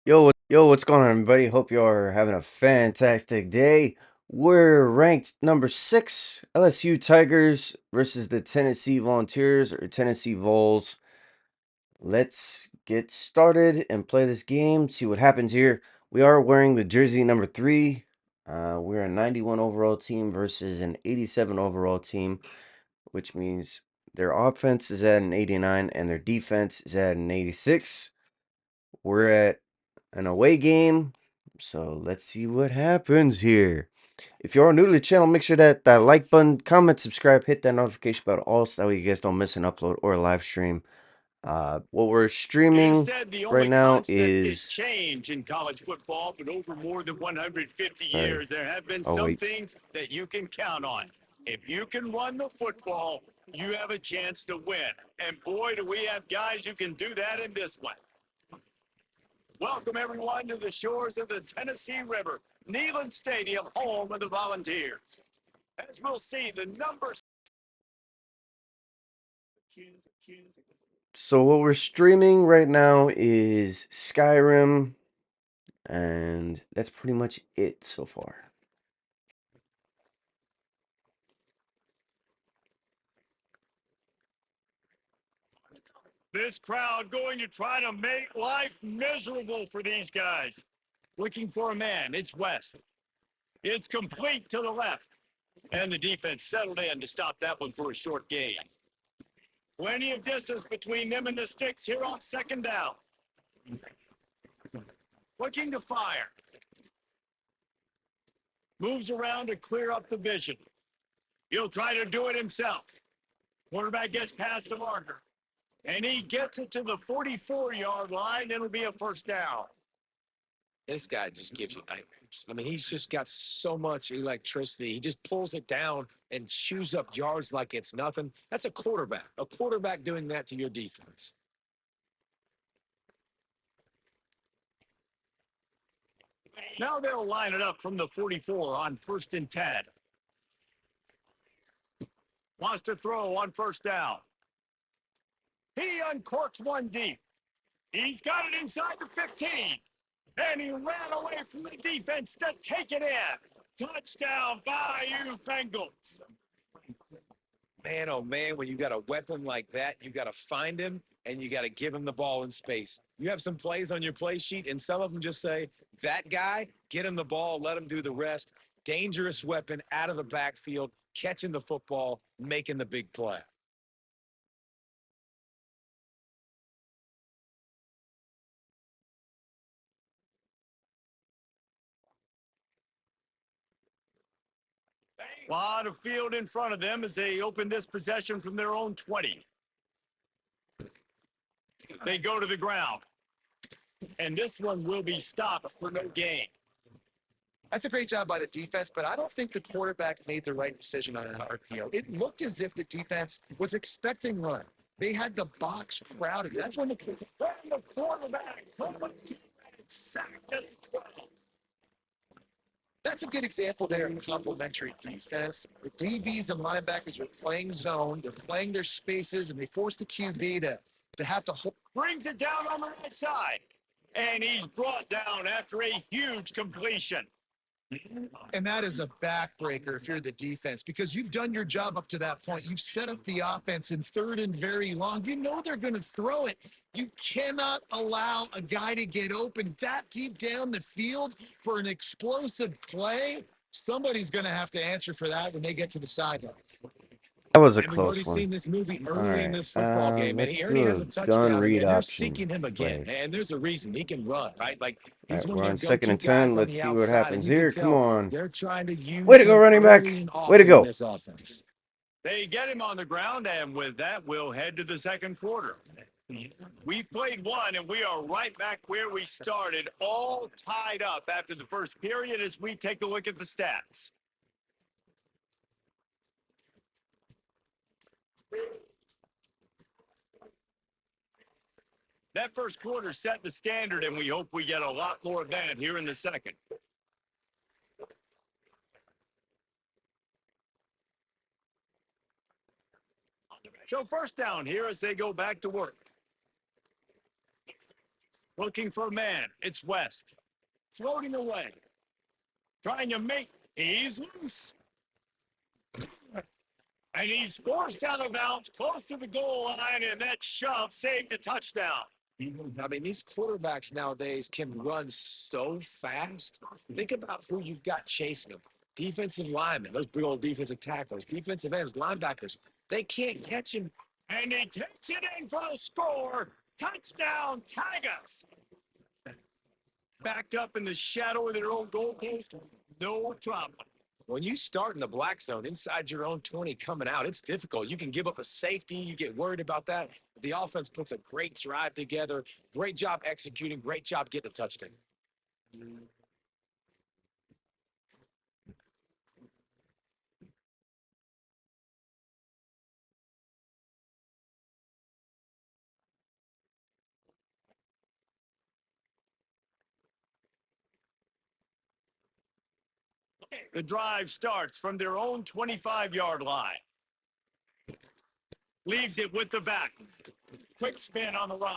Yo, what's going on, everybody? Hope you are having a fantastic day. We're ranked number 6, LSU Tigers versus the Tennessee Volunteers or Tennessee Vols. Let's get started and play this game, see what happens here. We are wearing the jersey number 3. We're a 91 overall team versus an 87 overall team, which means their offense is at an 89 and their defense is at an 86. We're at an away game, so let's see what happens here. If you are new to the channel, make sure that like button, comment, subscribe, hit that notification bell also, that way you guys don't miss an upload or a live stream. What we're streaming The right only now constant is is change in college football, but over more than 150 sorry. years, there have been Oh some wait, things that you can count on. If you can run the football, you have a chance to win. And boy, do we have guys who can do that in this one. Welcome, everyone, to the shores of the Tennessee River, Neyland Stadium, home of the Volunteers. As we'll see, the numbers. so what we're streaming right now is Skyrim, and that's pretty much it so far. This crowd going to try to make life miserable for these guys. Looking for a man. It's West. It's complete to the left. And the defense settled in to stop that one for a short gain. Plenty of distance between them and the sticks here on second down. Looking to fire. Moves around to clear up the vision. He'll try to do it himself. Quarterback gets past the marker. And he gets it to the 44-yard line. It'll be a first down. This guy just gives you nightmares. I mean, he's just got so much electricity. He just pulls it down and chews up yards like it's nothing. That's a quarterback. A quarterback doing that to your defense. Now they'll line it up from the 44 on 1st and 10. Wants to throw on first down. He uncorks one deep. He's got it inside the 15. And he ran away from the defense to take it in. Touchdown, Bayou Bengals. Man, oh man, when you got a weapon like that, you got to find him and you got to give him the ball in space. You have some plays on your play sheet, and some of them just say, that guy, get him the ball, let him do the rest. Dangerous weapon out of the backfield, catching the football, making the big play. A lot of field in front of them as they open this possession from their own 20. They go to the ground. And this one will be stopped for no gain. That's a great job by the defense, but I don't think the quarterback made the right decision on an RPO. It looked as if the defense was expecting run. They had the box crowded. That's when the quarterback sacked at 12. That's a good example there of complementary defense. The DBs and linebackers are playing zone. They're playing their spaces, and they force the QB to have to hold. Brings it down on the right side. And he's brought down after a huge completion. And that is a backbreaker if you're the defense, because you've done your job up to that point. You've set up the offense in 3rd and very long. You know they're going to throw it. You cannot allow a guy to get open that deep down the field for an explosive play. Somebody's going to have to answer for that when they get to the sideline. That was a And we've already close one. seen this movie All early in right, this football game, and let's he already do has a a gun touchdown, read and they're option seeking him again. play. And there's a reason he can run, right? Like, All he's right, one of we're your on 2nd go-to and 10. guys on Let's the see what outside, and happens you can here. Come tell on. they're trying to Way use to go, him running back. early and Way to often in go. this offense. They get him on the ground, and with that, we'll head to the second quarter. We've played one, and we are right back where we started, all tied up after the first period as we take a look at the stats. That first quarter set the standard, and we hope we get a lot more of that here in the second. So first down here as they go back to work. Looking for a man. It's West. Floating away. Trying to make. He's loose. And he's forced out of bounds close to the goal line, and that shove saved a touchdown. I mean, these quarterbacks nowadays can run so fast. Think about who you've got chasing them. Defensive linemen, those big old defensive tackles, defensive ends, linebackers. They can't catch him. And he takes it in for the score. Touchdown, Tigers. Backed up in the shadow of their own goalpost. No problem. When you start in the black zone inside your own 20 coming out, it's difficult. You can give up a safety. You get worried about that. The offense puts a great drive together. Great job executing. Great job getting a touchdown. The drive starts from their own 25-yard line. Leaves it with the back. Quick spin on the run.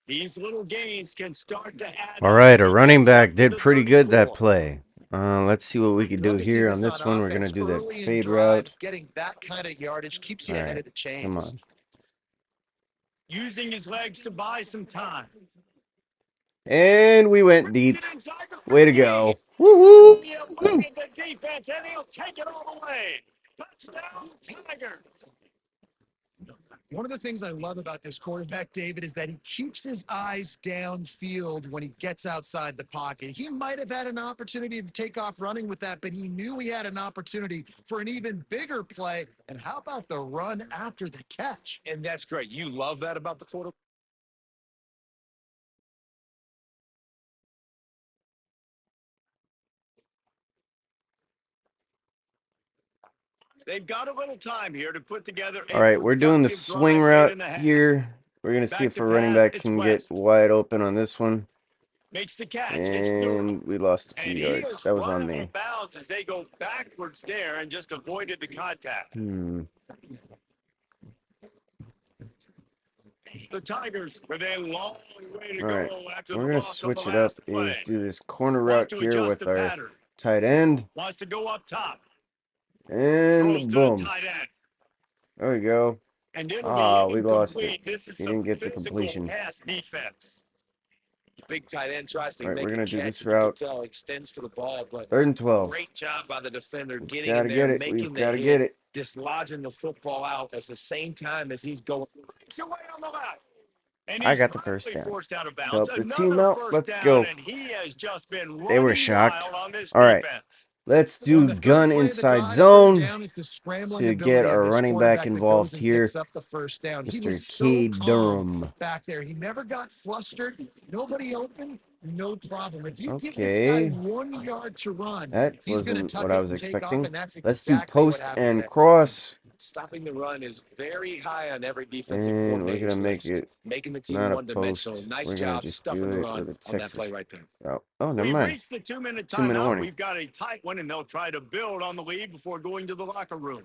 These little gains can start to add All up right, as a he running gets back up to did the pretty good that 34. play. Let's see what we can do Love to see here on this this on one. We're going to offense do that early in fade route. drives. Getting that kind of yardage keeps All you ahead right, of the come chains. on. Using his legs to buy some time. And we went Brings deep. it inside the Way to 15. go. Woo-woo. He Woo. eluded the defense, and he'll take it all the way. Touchdown, Tigers. One of the things I love about this quarterback, David, is that he keeps his eyes downfield when he gets outside the pocket. He might have had an opportunity to take off running with that, but he knew he had an opportunity for an even bigger play. And how about the run after the catch? And that's great. You love that about the quarterback. They've got a little time here to put together All a right, we're doing the productive swing drive late route in the half. here. We're going to see Back if to a running pass, back it's can get West. wide open on this one. Makes the catch. It's Durham. And we lost a few And he yards. is That was run on out me. of bounds as they go backwards there and just avoided the contact. The Tigers with a long way to All right, go after we're the going to loss of the switch it up last is play. do this corner Wants route to here adjust with the our pattern. tight end. Wants to go up top. Throws And to the boom. tight end. There we go. And it'll be Ah, we lost it. incomplete. This is He some didn't get the physical completion. pass defense. Big tight end tries All to right, we're make a going to do catch, this and you can route. tell he extends for the ball, but 3rd and 12. great job by the defender We've getting got in to there, get it. We've making the got to get hit, it. dislodging the football out at the same time as he's going. Breaks away on the left. And I he's got the first finally down. forced out of To bounds. help the team Another out. first Let's down, go. and he has just been They were running shocked. wild on this All right. defense. Let's On do the third gun play of the inside drive, third zone down, it's the scrambling to get ability of our this running back quarterback that goes involved and picks here, up the first down. He was Mr. so K. calm Durham. back there. He never got flustered. Nobody open, no problem. If you give this guy Okay. 1 yard to run, That he's going to wasn't what tuck I it was and take off, expecting. and that's Let's do exactly what post happened and there. cross. Stopping the run is very high on every defensive And we're going to coordinator's make list. it Making the team not a one-dimensional. post. Nice We're going to job just stuffing do the it with run a on that play Texas right there. route. Oh, never We've mind. reached the 2-minute 2-minute timeout. warning. We've got a tight one, and they'll try to build on the lead before going to the locker room.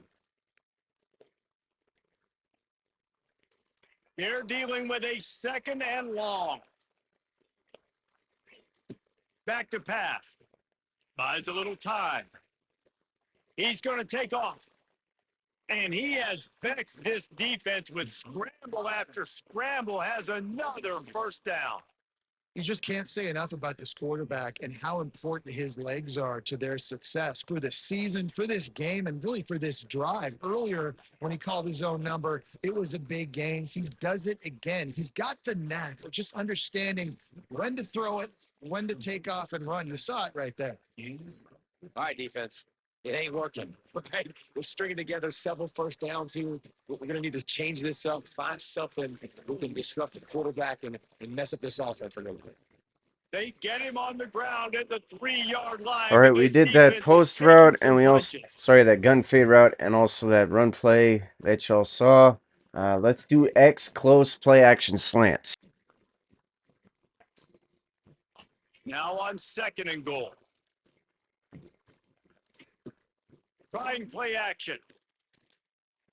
They're dealing with a 2nd and long. Back to pass. Buys a little time. He's going to take off. And he has vexed this defense with scramble after scramble, has another first down. You just can't say enough about this quarterback and how important his legs are to their success for the season, for this game, and really for this drive. Earlier, when he called his own number, it was a big game. He does it again. He's got the knack of just understanding when to throw it, when to take off and run. You saw it right there. All right, defense. It ain't working, right? We're stringing together several first downs here. We're going to need to change this up, find something who can disrupt the quarterback and mess up this offense a little bit. They get him on the ground at the 3-yard line. All right, But we this did that defense is post taking route, some and we also, punches. sorry, that gun fade route, and also that run play that y'all saw. Let's do X close play action slants. Now on 2nd and goal. Trying play action.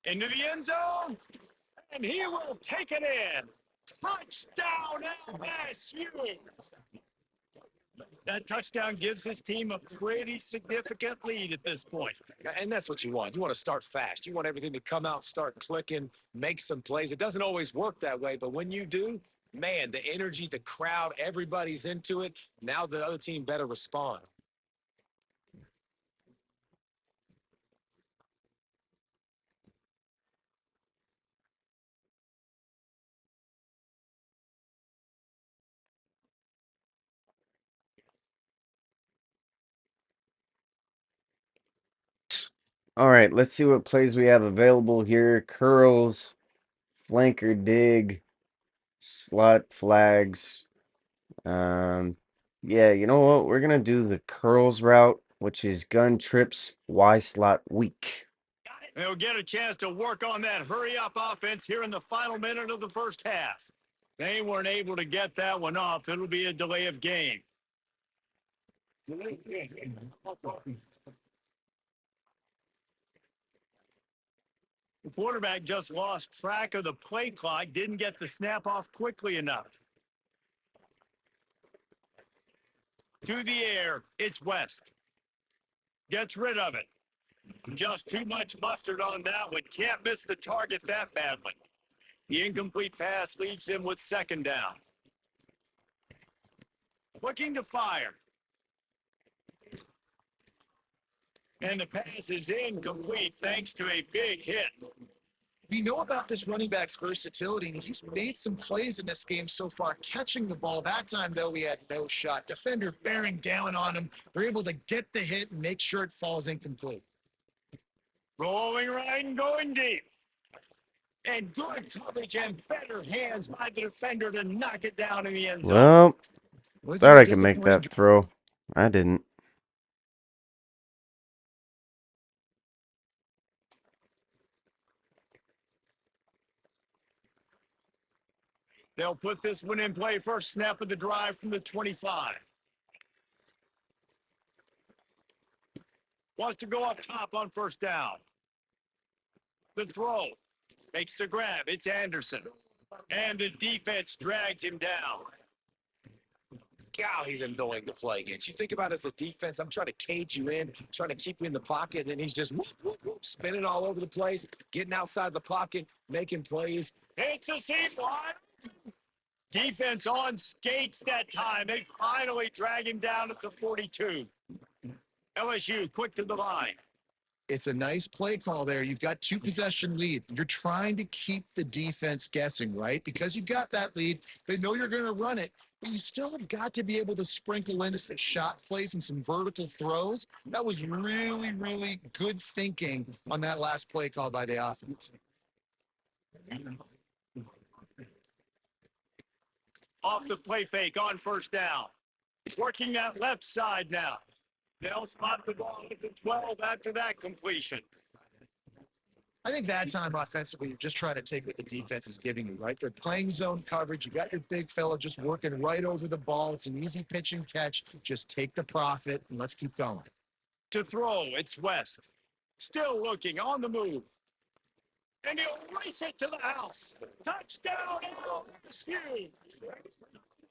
Into the end zone. And he will take it in. Touchdown, LSU! That touchdown gives his team a pretty significant lead at this point. And that's what you want. You want to start fast. You want everything to come out, start clicking, make some plays. It doesn't always work that way, but when you do, man, the energy, the crowd, everybody's into it. Now the other team better respond. All right, let's see what plays we have available here. Curls, flanker dig, slot flags. Yeah, you know what? We're gonna do the curls route, which is gun trips, Y slot weak. They'll get a chance to work on that hurry-up offense here in the final minute of the first half. They weren't able to get that one off. It'll be a delay of game. The quarterback just lost track of the play clock, didn't get the snap off quickly enough. To the air, it's West. Gets rid of it. Just too much mustard on that one. Can't miss the target that badly. The incomplete pass leaves him with second down. Looking to fire. And the pass is incomplete thanks to a big hit. We know about this running back's versatility, and he's made some plays in this game so far, catching the ball. That time, though, we had no shot. Defender bearing down on him. They're able to get the hit and make sure it falls incomplete. Rolling right and going deep. And good coverage and better hands by the defender to knock it down in the end zone. Well, This is thought a I could make disappointing. that throw. I didn't. They'll put this one in play first snap of the drive from the 25. Wants to go up top on first down. The throw. Makes the grab. It's Anderson. And the defense drags him down. God, he's annoying to play against. You think about it as a defense, I'm trying to cage you in, trying to keep you in the pocket, and then he's just whoop, whoop, whoop, spinning all over the place, getting outside the pocket, making plays. It's a safe line. Defense on skates that time. They finally drag him down at the 42. LSU quick to the line. It's a nice play call there. You've got 2-possession lead. You're trying to keep the defense guessing, right? Because you've got that lead. They know you're going to run it, but you still have got to be able to sprinkle in some shot plays and some vertical throws. That was really, really good thinking on that last play call by the offense. Off the play fake on first down. Working that left side now. They'll spot the ball at the 12 after that completion. I think that time offensively, you're just trying to take what the defense is giving you, right? They're playing zone coverage. You got your big fella just working right over the ball. It's an easy pitch and catch. Just take the profit and let's keep going. To throw, it's West. Still looking on the move. And he'll race it to the house. Touchdown, LSU.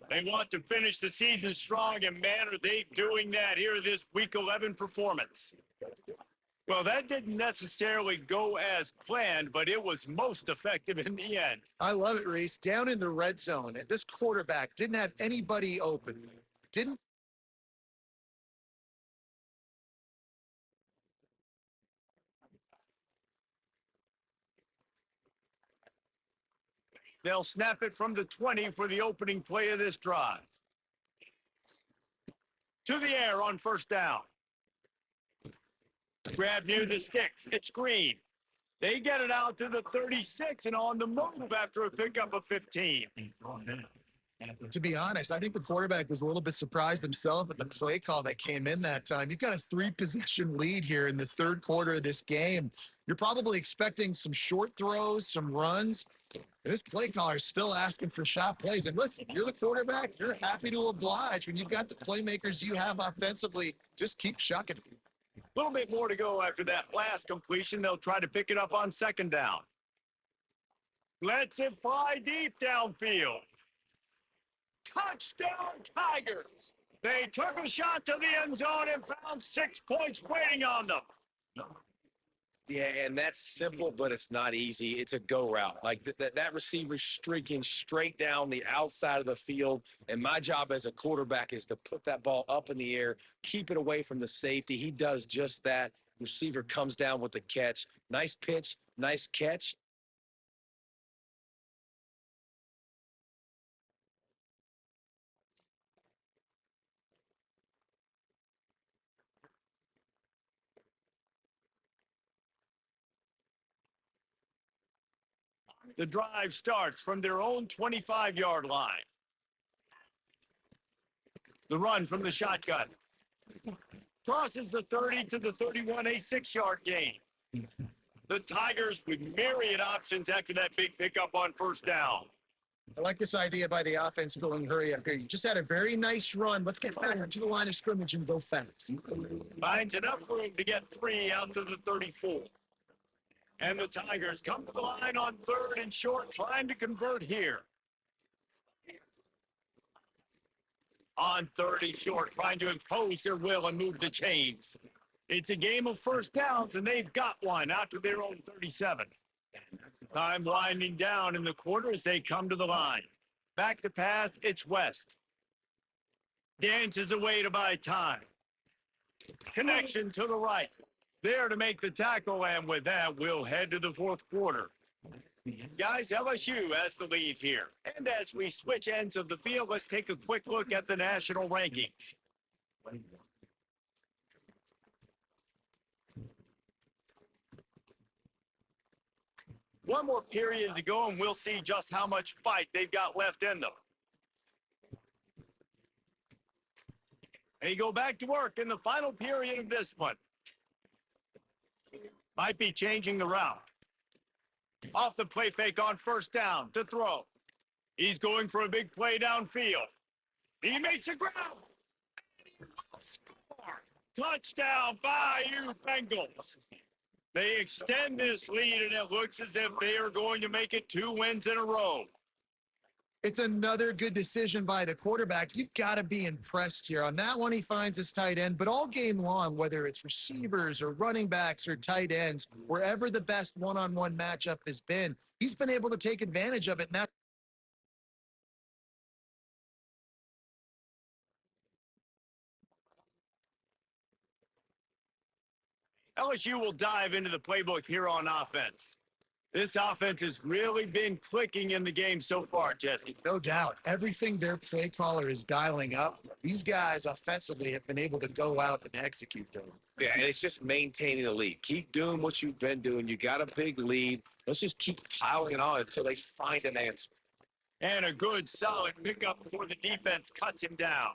They want to finish the season strong, and man, are they doing that here this Week 11 performance. Well, that didn't necessarily go as planned, but it was most effective in the end. I love it, Reese. Down in the red zone, and this quarterback didn't have anybody open. Didn't They'll snap it from the 20 for the opening play of this drive. To the air on first down. Grab near the sticks. It's Green. They get it out to the 36 and on the move after a pickup of 15. To be honest, I think the quarterback was a little bit surprised himself at the play call that came in that time. You've got a 3-possession lead here in the third quarter of this game. You're probably expecting some short throws, some runs. And this play caller is still asking for shot plays. And listen, you're the quarterback. You're happy to oblige when you've got the playmakers you have offensively. Just keep shucking. A little bit more to go after that last completion. They'll try to pick it up on second down. Lets it fly deep downfield. Touchdown, Tigers. They took a shot to the end zone and found 6 points waiting on them. Yeah, and that's simple, but it's not easy. It's a go route. Like that receiver's streaking straight down the outside of the field. And my job as a quarterback is to put that ball up in the air, keep it away from the safety. He does just that. Receiver comes down with the catch. Nice pitch, nice catch. The drive starts from their own 25-yard line. The run from the shotgun. Crosses the 30 to the 31, a 6-yard gain. The Tigers with myriad options after that big pickup on first down. I like this idea by the offense going hurry up here. You just had a very nice run. Let's get back to the line of scrimmage and go fast. Finds enough room to get 3 out to the 34. And the Tigers come to the line on 3rd and short, trying to convert here. On 3rd and short, trying to impose their will and move the chains. It's a game of first downs, and they've got one out to their own 37. Time winding down in the quarter as they come to the line. Back to pass, it's West. Dances away to buy time. Connection to the right. There to make the tackle, and with that, we'll head to the 4th quarter. Guys, LSU has the lead here. And as we switch ends of the field, let's take a quick look at the national rankings. One more period to go, and we'll see just how much fight they've got left in them. And you go back to work in the final period of this one. Might be changing the route. Off the play fake on first down to throw. He's going for a big play downfield. He makes a grab. Score. Touchdown, Bayou Bengals. They extend this lead, and it looks as if they are going to make it 2 wins in a row. It's another good decision by the quarterback. You've got to be impressed here. On that one, he finds his tight end, but all game long, whether it's receivers or running backs or tight ends, wherever the best one-on-one matchup has been, he's been able to take advantage of it. And that LSU will dive into the playbook here on offense. This offense has really been clicking in the game so far, Jesse. no doubt, everything their play caller is dialing up, these guys offensively have been able to go out and execute them. Yeah, and it's just maintaining the lead. Keep doing what you've been doing. You got a big lead. Let's just keep piling it on until they find an answer. And a good, solid pickup before the defense cuts him down.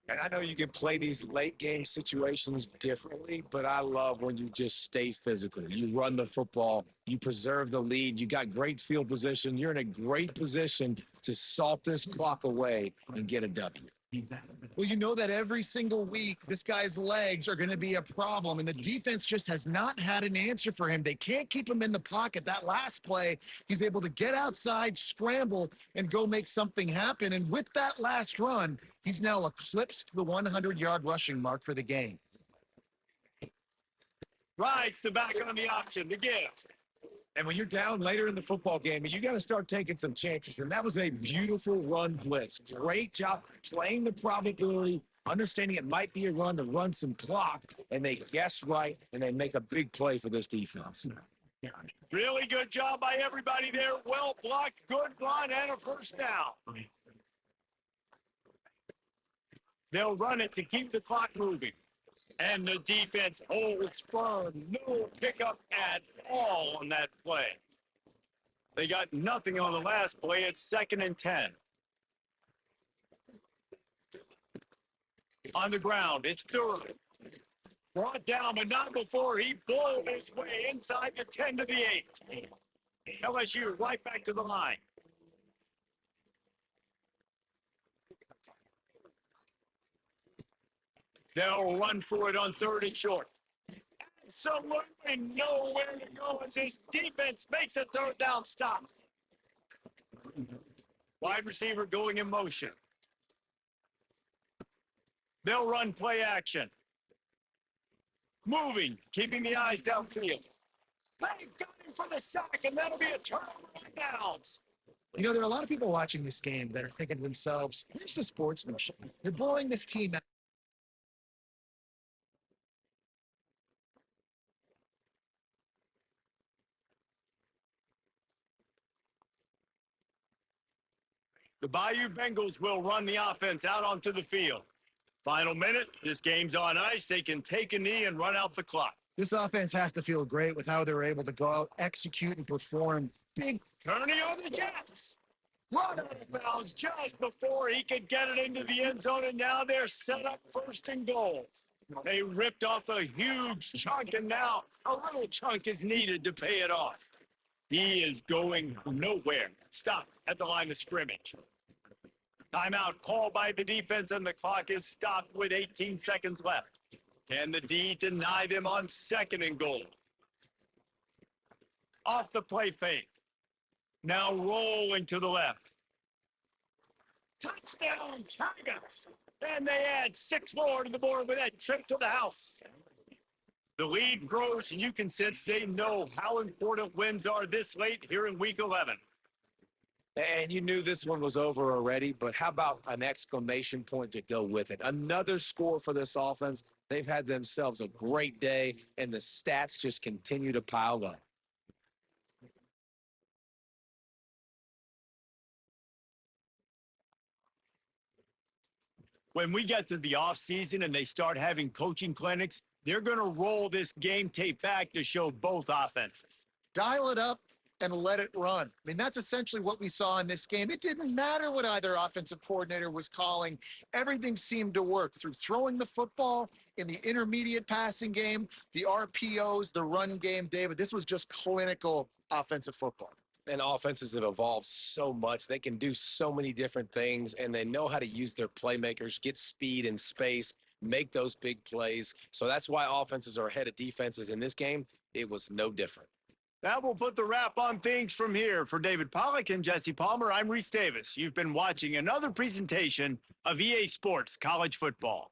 And I know you can play these late game situations differently, but I love when you just stay physical. You run the football, you preserve the lead, you got great field position. You're in a great position to salt this clock away and get a W. Well, you know that every single week, this guy's legs are going to be a problem, and the defense just has not had an answer for him. They can't keep him in the pocket. That last play, he's able to get outside, scramble, and go make something happen. And with that last run, he's now eclipsed the 100-yard rushing mark for the game. Rides the back on the option, the give. And when you're down later in the football game, you got to start taking some chances. And that was a beautiful run blitz. Great job playing the probability, understanding it might be a run to run some clock, and they guess right, and they make a big play for this defense. Really good job by everybody there. Well blocked, good run, and a first down. They'll run it to keep the clock moving. And the defense holds firm. No pickup at all on that play. They got nothing on the last play. It's 2nd and 10. On the ground, it's Durham. Brought down, but not before he bowled his way inside the 10 to the 8. LSU right back to the line. They'll run for it on 3rd and short. absolutely nowhere to go as his defense makes a third down stop. Wide receiver going in motion. They'll run play action. Moving, keeping the eyes downfield. They got him for the sack, and that'll be a turnover on downs. You know, there are a lot of people watching this game that are thinking to themselves, where's the sportsmanship? They're blowing this team out. The Bayou Bengals will run the offense out onto the field. Final minute, this game's on ice. They can take a knee and run out the clock. This offense has to feel great with how they're able to go out, execute, and perform big. Turning on the Jets. Run out of bounds just before he could get it into the end zone, and now they're set up first and goal. They ripped off a huge chunk, and now a little chunk is needed to pay it off. He is going nowhere. Stop at the line of scrimmage. Timeout called by the defense, and the clock is stopped with 18 seconds left. Can the D deny them on second and goal? Off the play fake. Now rolling to the left. Touchdown, Tigers! And they add 6 more to the board with that trip to the house. The lead grows, and you can sense they know how important wins are this late here in Week 11. And you knew this one was over already, but how about an exclamation point to go with it? Another score for this offense. They've had themselves a great day, and the stats just continue to pile up. When we get to the offseason and they start having coaching clinics, they're going to roll this game tape back to show both offenses. Dial it up and let it run. I mean, that's essentially what we saw in this game. It didn't matter what either offensive coordinator was calling. Everything seemed to work through throwing the football in the intermediate passing game, the RPOs, the run game, David. This was just clinical offensive football. And offenses have evolved so much. They can do so many different things, and they know how to use their playmakers, get speed and space, make those big plays. So that's why offenses are ahead of defenses in this game. It was no different. That will put the wrap on things from here. For David Pollack and Jesse Palmer, I'm Reese Davis. You've been watching another presentation of EA Sports College Football.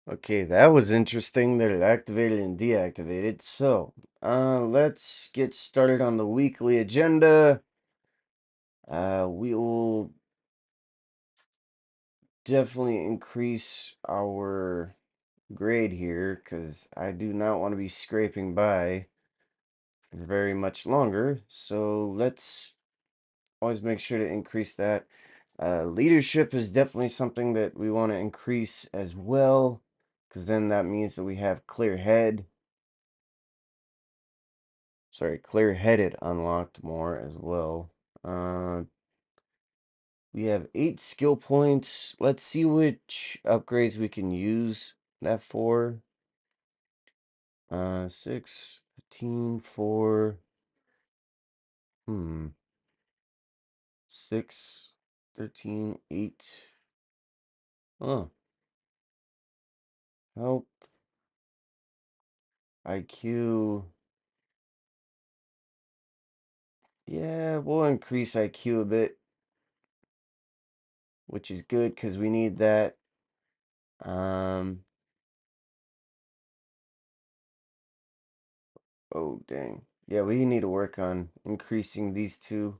Okay, that was interesting that it activated and deactivated. So, let's get started on the weekly agenda. We will definitely increase our grade here because I do not want to be scraping by for very much longer. So let's always make sure to increase that. Leadership is definitely something that we want to increase as well, because then that means that we have clear head. Sorry, clear-headed unlocked more as well. We have 8 skill points. Let's see which upgrades we can use that for. 6, 15, 4. 6, 13, 8. Oh, help. IQ. Yeah, we'll increase IQ a bit, which is good because we need that. Um, oh dang. Yeah, we need to work on increasing these two.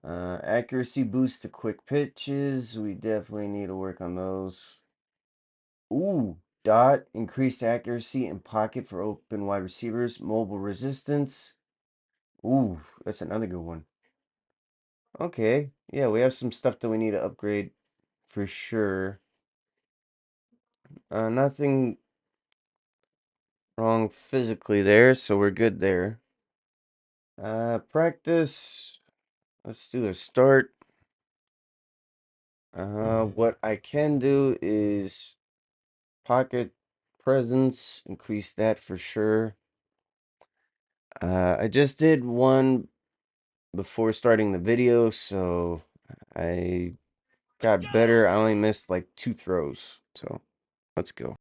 Accuracy boost to quick pitches. We definitely need to work on those. Ooh, dot, increased accuracy in pocket for open wide receivers. Mobile resistance. Ooh, that's another good one. Okay, yeah, we have some stuff that we need to upgrade for sure. Nothing wrong physically there, so we're good there. Practice. Let's do a start. What I can do is pocket presence, increase that for sure. I just did one before starting the video, so I got better. I only missed like 2 throws, so let's go.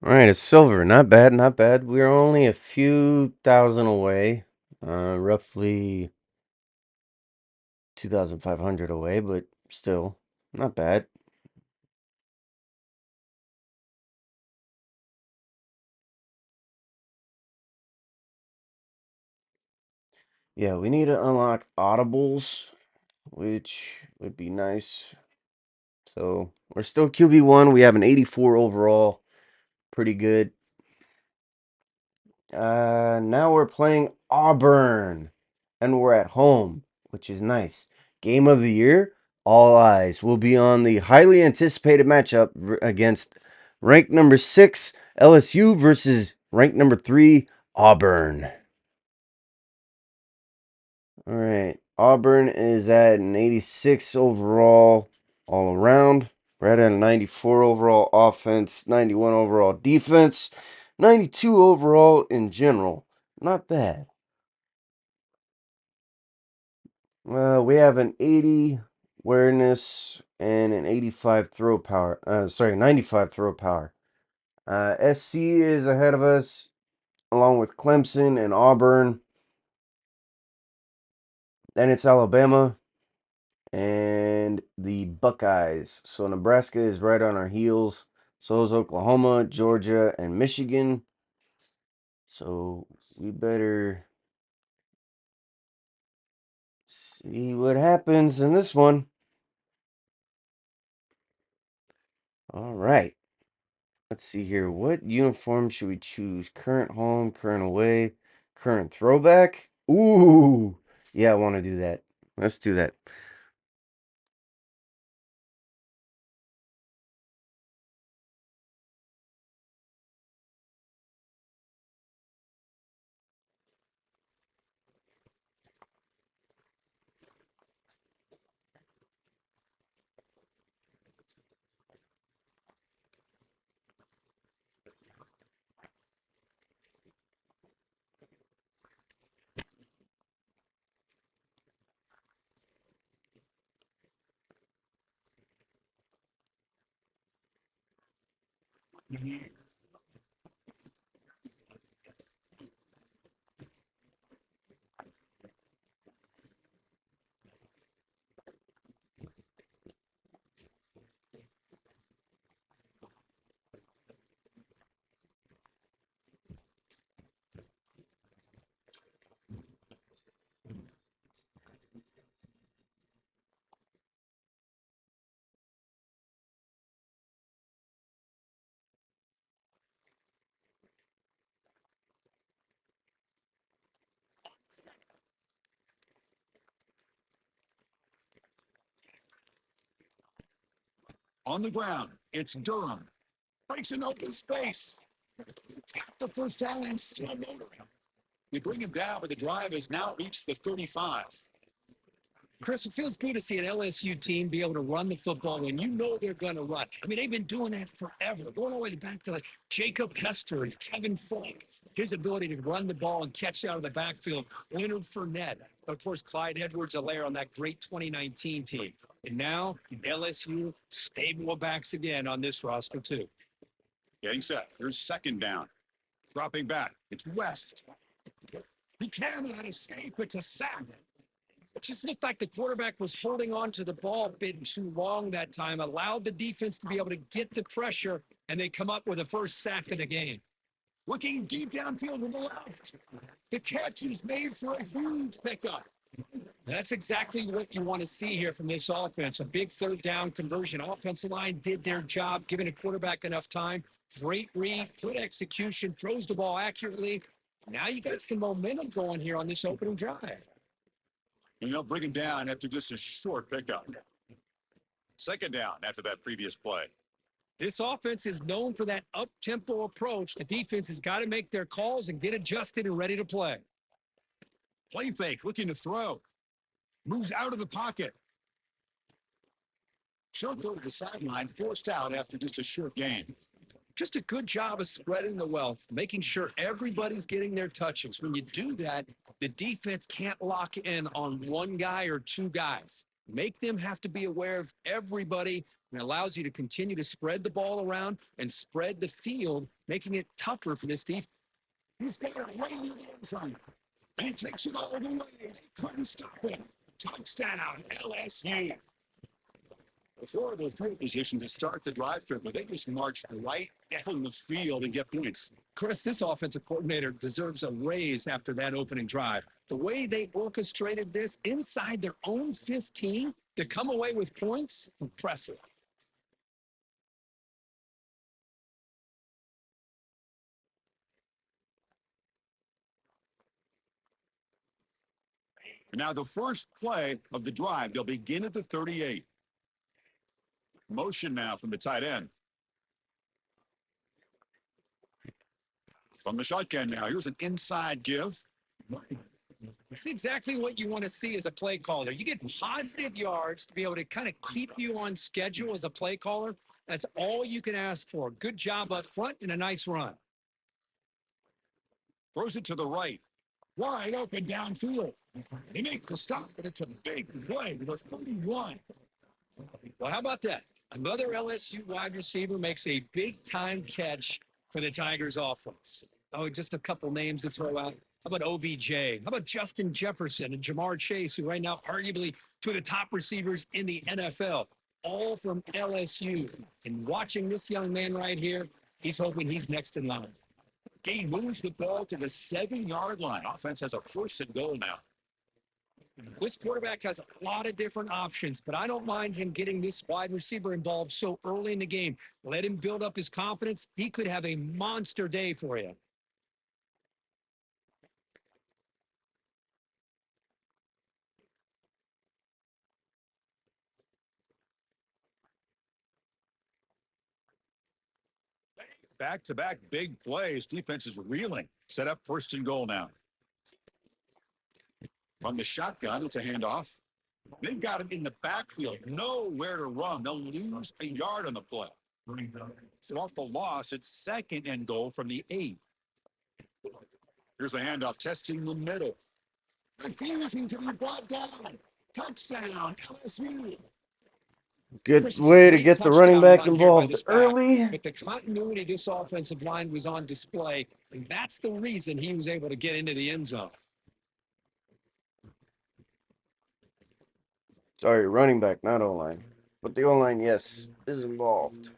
All right, it's silver. Not bad, not bad. We're only a few thousand away, roughly 2,500 away, but still not bad. Yeah, we need to unlock audibles, which would be nice. So we're still QB1. We have an 84 overall. Pretty good. Now we're playing Auburn, and we're at home, which is nice. Game of the year. All eyes will be on the highly anticipated matchup against ranked number 6 LSU versus ranked number 3 Auburn. All right, Auburn is at an 86 overall all around. We're at a 94 overall offense, 91 overall defense, 92 overall in general. Not bad. We have an 80 awareness and an 85 throw power. Sorry, 95 throw power. SC is ahead of us, along with Clemson and Auburn. Then it's Alabama and the Buckeyes. So Nebraska is right on our heels. So is Oklahoma, Georgia, and Michigan. So we better see what happens in this one. All right. Let's see here. What uniform should we choose? Current home, current away, current throwback? Ooh. Yeah, I want to do that. Let's do that. On the ground, it's Durham. Breaks an open space. The first down and still motoring. They bring him down, but the drive has now reached the 35. Chris, it feels good to see an LSU team be able to run the football when you know they're going to run. I mean, they've been doing that forever, going all the way back to like Jacob Hester and Kevin Funk. His ability to run the ball and catch out of the backfield. Leonard Fournette. Of course, Clyde Edwards-Helaire on that great 2019 team. And now LSU stable of backs again on this roster, too. Getting set. Here's second down. Dropping back. It's West. He cannot escape. It's a sack. It just looked like the quarterback was holding on to the ball a bit too long that time, allowed the defense to be able to get the pressure, and they come up with the first sack of the game. Looking deep downfield to the left. The catch is made for a huge pickup. That's exactly what you want to see here from this offense. A big third down conversion. Offensive line did their job, giving a quarterback enough time. Great read, good execution, throws the ball accurately. Now you got some momentum going here on this opening drive. And they'll bring him down after just a short pickup. Second down after that previous play. This offense is known for that up-tempo approach. The defense has got to make their calls and get adjusted and ready to play. Play fake, looking to throw. Moves out of the pocket. Short throw to the sideline, forced out after just a short gain. Just a good job of spreading the wealth, making sure everybody's getting their touches. When you do that, the defense can't lock in on one guy or two guys. Make them have to be aware of everybody, and allows you to continue to spread the ball around and spread the field, making it tougher for this defense. He's got it right near the end zone. And he takes it all the way. They couldn't stop him. Touchdown, LSU. A horrible field position to start the drive through, but they just marched right down the field and get points. Chris, this offensive coordinator deserves a raise after that opening drive. The way they orchestrated this inside their own 15 to come away with points, impressive. And now the first play of the drive, they'll begin at the 38. Motion now from the tight end. From the shotgun now, here's an inside give. It's exactly what you want to see as a play caller. You get positive yards to be able to kind of keep you on schedule as a play caller. That's all you can ask for. Good job up front and a nice run. Throws it to the right. Wide open downfield. They make the stop, but it's a big play to the 31. Well, how about that? Another LSU wide receiver makes a big-time catch for the Tigers offense. Oh, just a couple names to throw out. How about OBJ? How about Justin Jefferson and Jamar Chase, who right now arguably two of the top receivers in the NFL, all from LSU. And watching this young man right here, he's hoping he's next in line. He moves the ball to the 7-yard line. Offense has a first and goal now. This quarterback has a lot of different options, but I don't mind him getting this wide receiver involved so early in the game. Let him build up his confidence. He could have a monster day for you. Back-to-back big plays. Defense is reeling. Set up first and goal now. From the shotgun, it's a handoff. They've got him in the backfield. Nowhere to run. They'll lose a yard on the play. So off the loss, it's second and goal from the 8. Here's the handoff, testing the middle. Refusing to be brought down. Touchdown, LSU. Good way to get the running back involved early. But the continuity of this offensive line was on display, and that's the reason he was able to get into the end zone. Sorry, running back, not O-line. But the O-line, yes, is involved.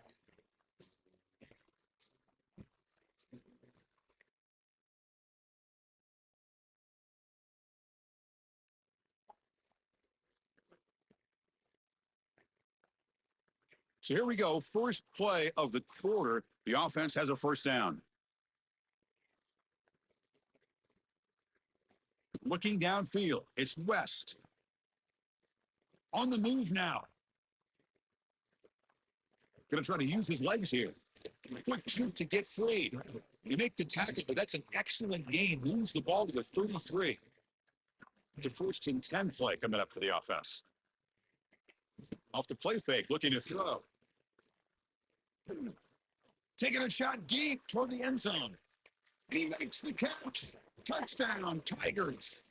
So here we go. First play of the quarter. The offense has a first down. Looking downfield. It's West. On the move now. Going to try to use his legs here. Quick shoot to get free. You make the tackle, but that's an excellent gain. Moves the ball to the 33. It's a 1st-and-10 play coming up for the offense. Off the play fake, looking to throw. Taking a shot deep toward the end zone. He makes the catch. Touchdown, Tigers.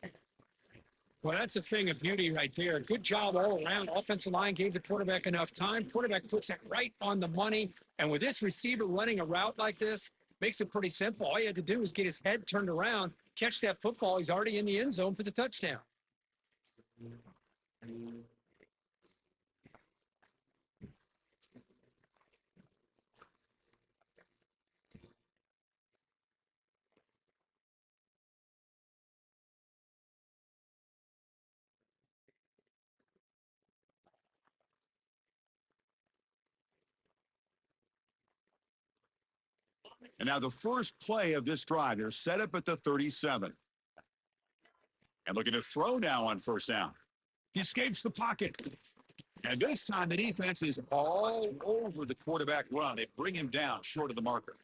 Well, that's a thing of beauty right there. Good job all around. Offensive line gave the quarterback enough time. Quarterback puts it right on the money. And with this receiver running a route like this, makes it pretty simple. All he had to do was get his head turned around, catch that football. He's already in the end zone for the touchdown. And now the first play of this drive, they're set up at the 37. And looking to throw now on 1st down. He escapes the pocket. And this time the defense is all over the quarterback run. They bring him down short of the marker.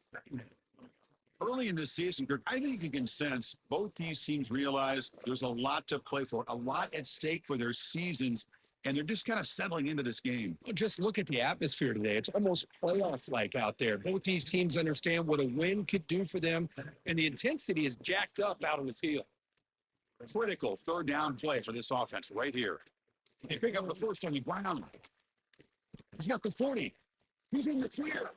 Early in this season, Kirk, I think you can sense both these teams realize there's a lot to play for, a lot at stake for their seasons, and they're just kind of settling into this game. Well, just look at the atmosphere today. It's almost playoff-like out there. Both these teams understand what a win could do for them, and the intensity is jacked up out on the field. Critical 3rd down play for this offense right here. They pick up the first on the ground. He's got the 40. He's in the clear.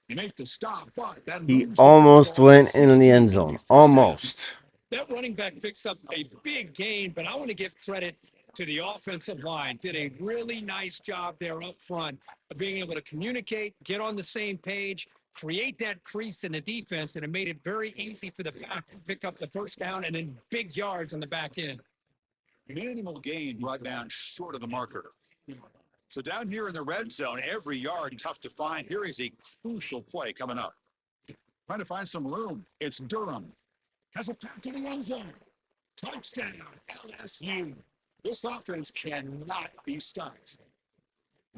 He made the stop, but that He almost went in the end zone. Almost. That running back picks up a big gain, but I want to give credit to the offensive line. Did a really nice job there up front of being able to communicate, get on the same page, create that crease in the defense, and it made it very easy for the back to pick up the 1st down and then big yards on the back end. Minimal gain brought down short of the marker. So down here in the red zone, every yard tough to find. Here is a crucial play coming up. Trying to find some room. It's Durham. Has a pass to the end zone. Touchdown, LSU. This offense cannot be stopped.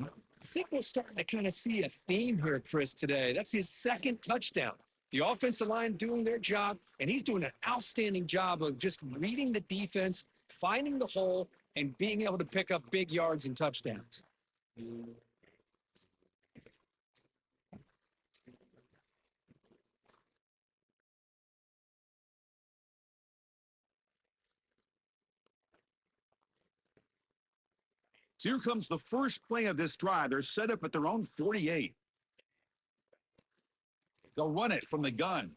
I think we're starting to kind of see a theme here, Chris, today. That's his 2nd touchdown. The offensive line doing their job, and he's doing an outstanding job of just reading the defense, finding the hole, and being able to pick up big yards and touchdowns. So here comes the first play of this drive. They're set up at their own 48. They'll run it from the gun.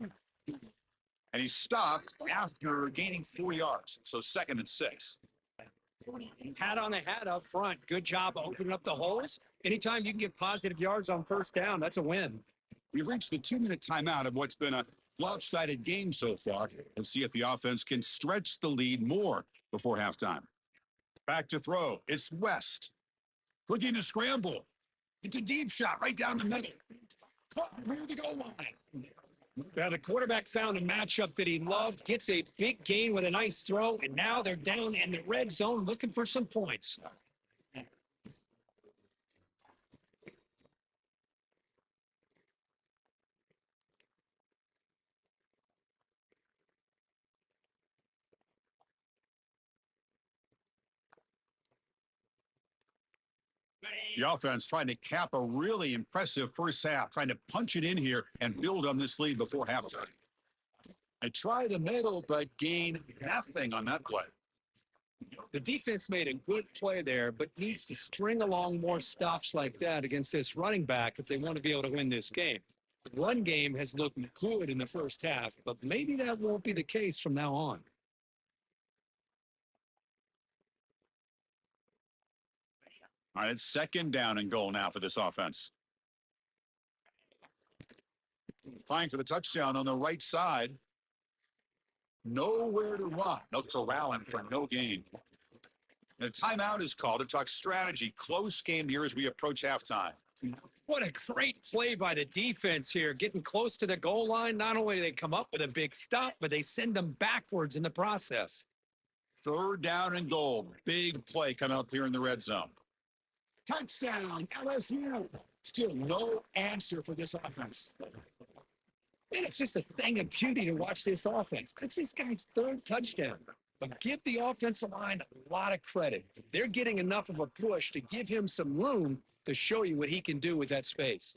And he's stopped after gaining 4 yards. So 2nd and 6. Hat on the hat up front. Good job opening up the holes. Anytime you can get positive yards on 1st down, that's a win. We've reached the 2-minute timeout of what's been a lopsided game so far. Let's see if the offense can stretch the lead more before halftime. Back to throw. It's West. Looking to scramble. It's a deep shot right down the middle. Near the goal line. Now, the quarterback found a matchup that he loved, gets a big gain with a nice throw, and now they're down in the red zone looking for some points. The offense trying to cap a really impressive first half, trying to punch it in here and build on this lead before halftime. They try the middle, but gain nothing on that play. The defense made a good play there, but needs to string along more stops like that against this running back if they want to be able to win this game. The run game has looked good in the first half, but maybe that won't be the case from now on. All right, it's 2nd down and goal now for this offense. Trying for the touchdown on the right side. Nowhere to run. No corralling for no gain. And a timeout is called to talk strategy. Close game here as we approach halftime. What a great play by the defense here, getting close to the goal line. Not only do they come up with a big stop, but they send them backwards in the process. 3rd down and goal. Big play coming up here in the red zone. Touchdown, LSU. Still no answer for this offense. Man, it's just a thing of beauty to watch this offense. That's this guy's third touchdown. But give the offensive line a lot of credit. They're getting enough of a push to give him some room to show you what he can do with that space.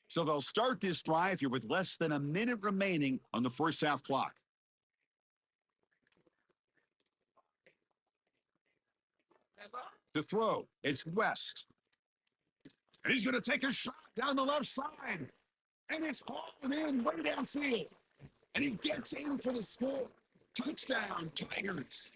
So they'll start this drive here with less than a minute remaining on the first half clock. To throw, it's West. And he's going to take a shot down the left side. And it's hauling in way downfield. And he gets in for the score. Touchdown, Tigers.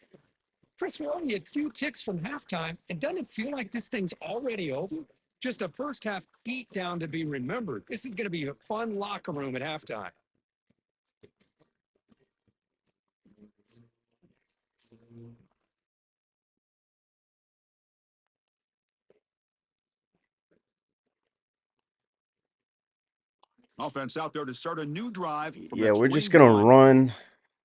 Chris, we're only a few ticks from halftime, and doesn't it feel like this thing's already over? Just a first half beat down to be remembered. This is going to be a fun locker room at halftime. Offense out there to start a new drive from the Yeah, we're just gonna 21. run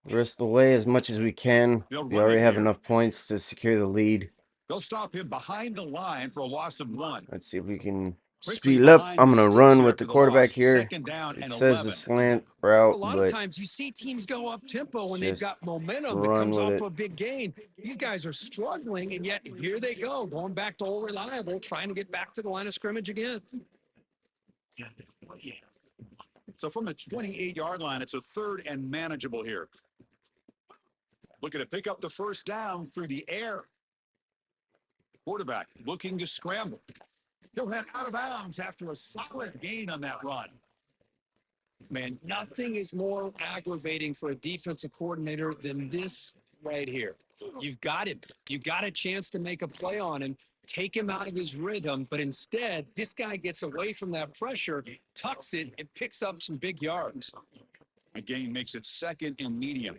the rest of the way as much as we can. They'll We run it already have here. enough points to secure the lead. They'll stop him behind the line for a loss of 1. Let's see if we can Quickly speed up. behind I'm the gonna sticks run here with the after the loss. quarterback here. Second down It and says 11. a slant A route, lot of but times you see teams go up tempo when they've just got momentum that run comes with off it. a big gain. These guys are struggling, and yet here they go, going back to old reliable, trying to get back to the line of scrimmage again. So from the 28-yard line, it's a third and manageable here. Looking to pick up the first down through the air. Quarterback looking to scramble. He'll head out of bounds after a solid gain on that run. Man, nothing is more aggravating for a defensive coordinator than this right here. You've got him. You've got a chance to make a play on him, take him out of his rhythm, but instead, this guy gets away from that pressure, tucks it, and picks up some big yards. A gain makes it second and medium.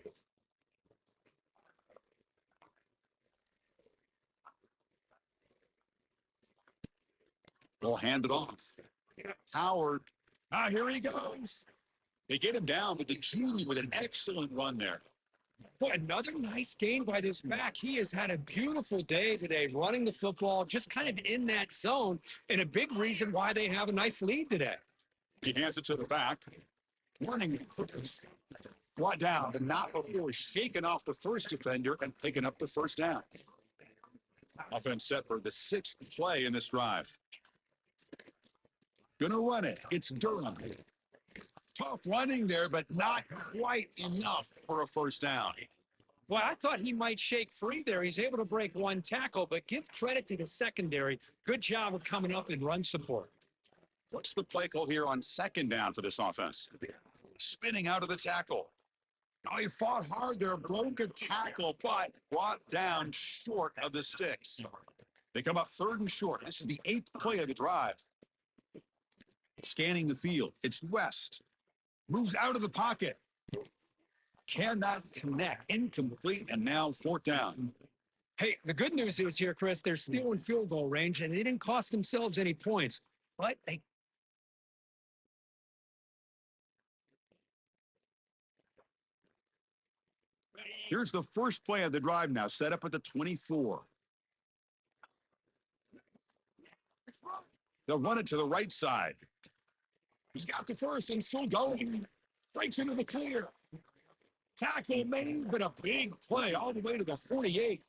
They'll hand it off. Howard. Here he goes. They get him down, but the junior with an excellent run there. Boy, another nice gain by this back. He has had a beautiful day today running the football, just kind of in that zone, and a big reason why they have a nice lead today. He hands it to the back. Running brought down, but not before shaking off the first defender and picking up the first down. Offense set for the 6th play in this drive. Gonna run it. It's Durham. Tough running there, but not quite enough for a first down. Well, I thought he might shake free there. He's able to break one tackle, but give credit to the secondary. Good job of coming up in run support. What's the play call here on second down for this offense? Spinning out of the tackle. Now he fought hard there, broke a tackle, but brought down short of the sticks. They come up third and short. This is the 8th play of the drive. Scanning the field. It's West. Moves out of the pocket. Cannot connect. Incomplete, and now 4th down. Hey, the good news is here, Chris, they're still in field goal range, and they didn't cost themselves any points. But they Here's the first play of the drive now, set up at the 24. They'll run it to the right side. He's got the first and still going. Breaks into the clear. Tackle made, but a big play all the way to the 48.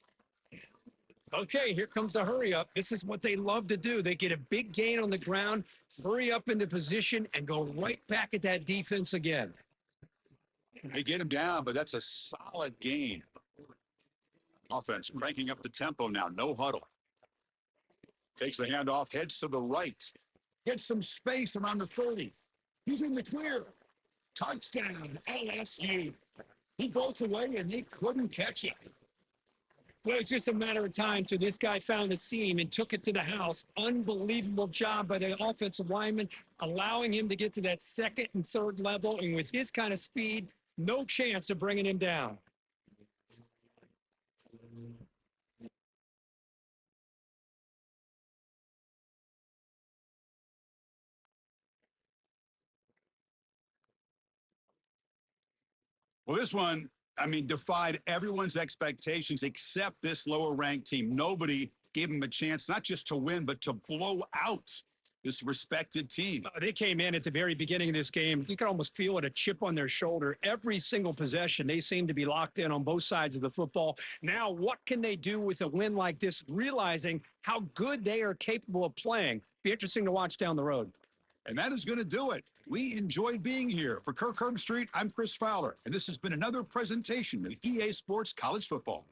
Okay, here comes the hurry up. This is what they love to do. They get a big gain on the ground, hurry up into position, and go right back at that defense again. They get him down, but that's a solid gain. Offense cranking up the tempo now. No huddle. Takes the handoff, heads to the right. Gets some space around the 30. He's in the clear. Touchdown, LSU. He broke away, and they couldn't catch it. Well, it's just a matter of time till this guy found the seam and took it to the house. Unbelievable job by the offensive lineman, allowing him to get to that second and third level. And with his kind of speed, no chance of bringing him down. Well, this one, I mean, defied everyone's expectations except this lower ranked team. Nobody gave them a chance not just to win, but to blow out this respected team. They came in at the very beginning of this game. You could almost feel it, a chip on their shoulder. Every single possession, they seem to be locked in on both sides of the football. Now, what can they do with a win like this, realizing how good they are capable of playing? Be interesting to watch down the road. And that is going to do it. We enjoyed being here. For Kirk Herbstreit, I'm Chris Fowler, and this has been another presentation of EA Sports College Football.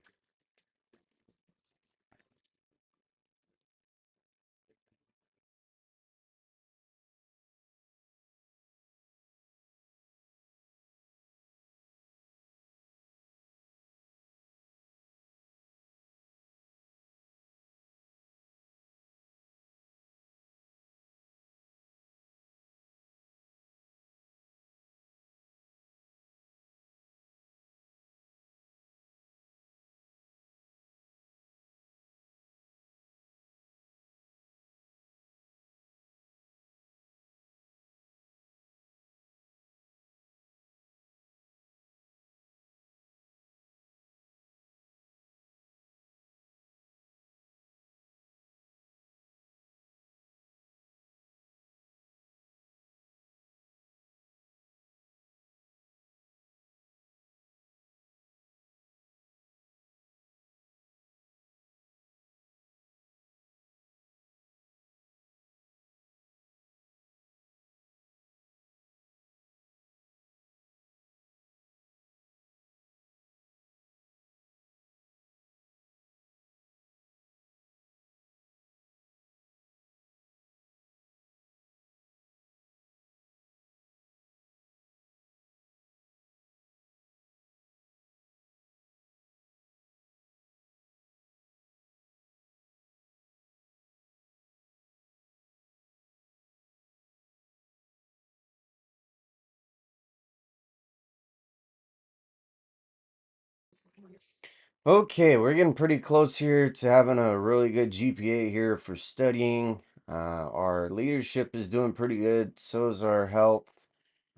Okay, we're getting pretty close here to having a really good GPA here for studying. Our leadership is doing pretty good. So is our health,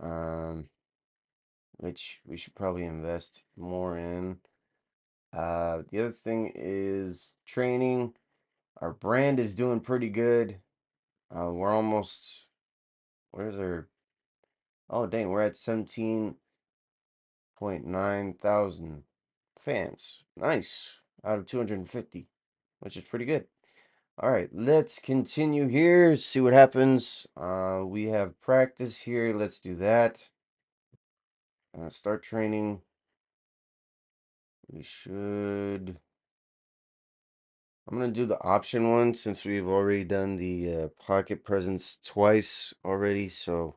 um, which we should probably invest more in. The other thing is training. Our brand is doing pretty good. We're almost, where's our, oh dang, we're at 17.9 thousand fans. Nice. Out of 250, which is pretty good. All right, let's continue here, see what happens. We have practice here. Let's do that. Start training. We should. I'm going to do the option one since we've already done the pocket presence twice already. So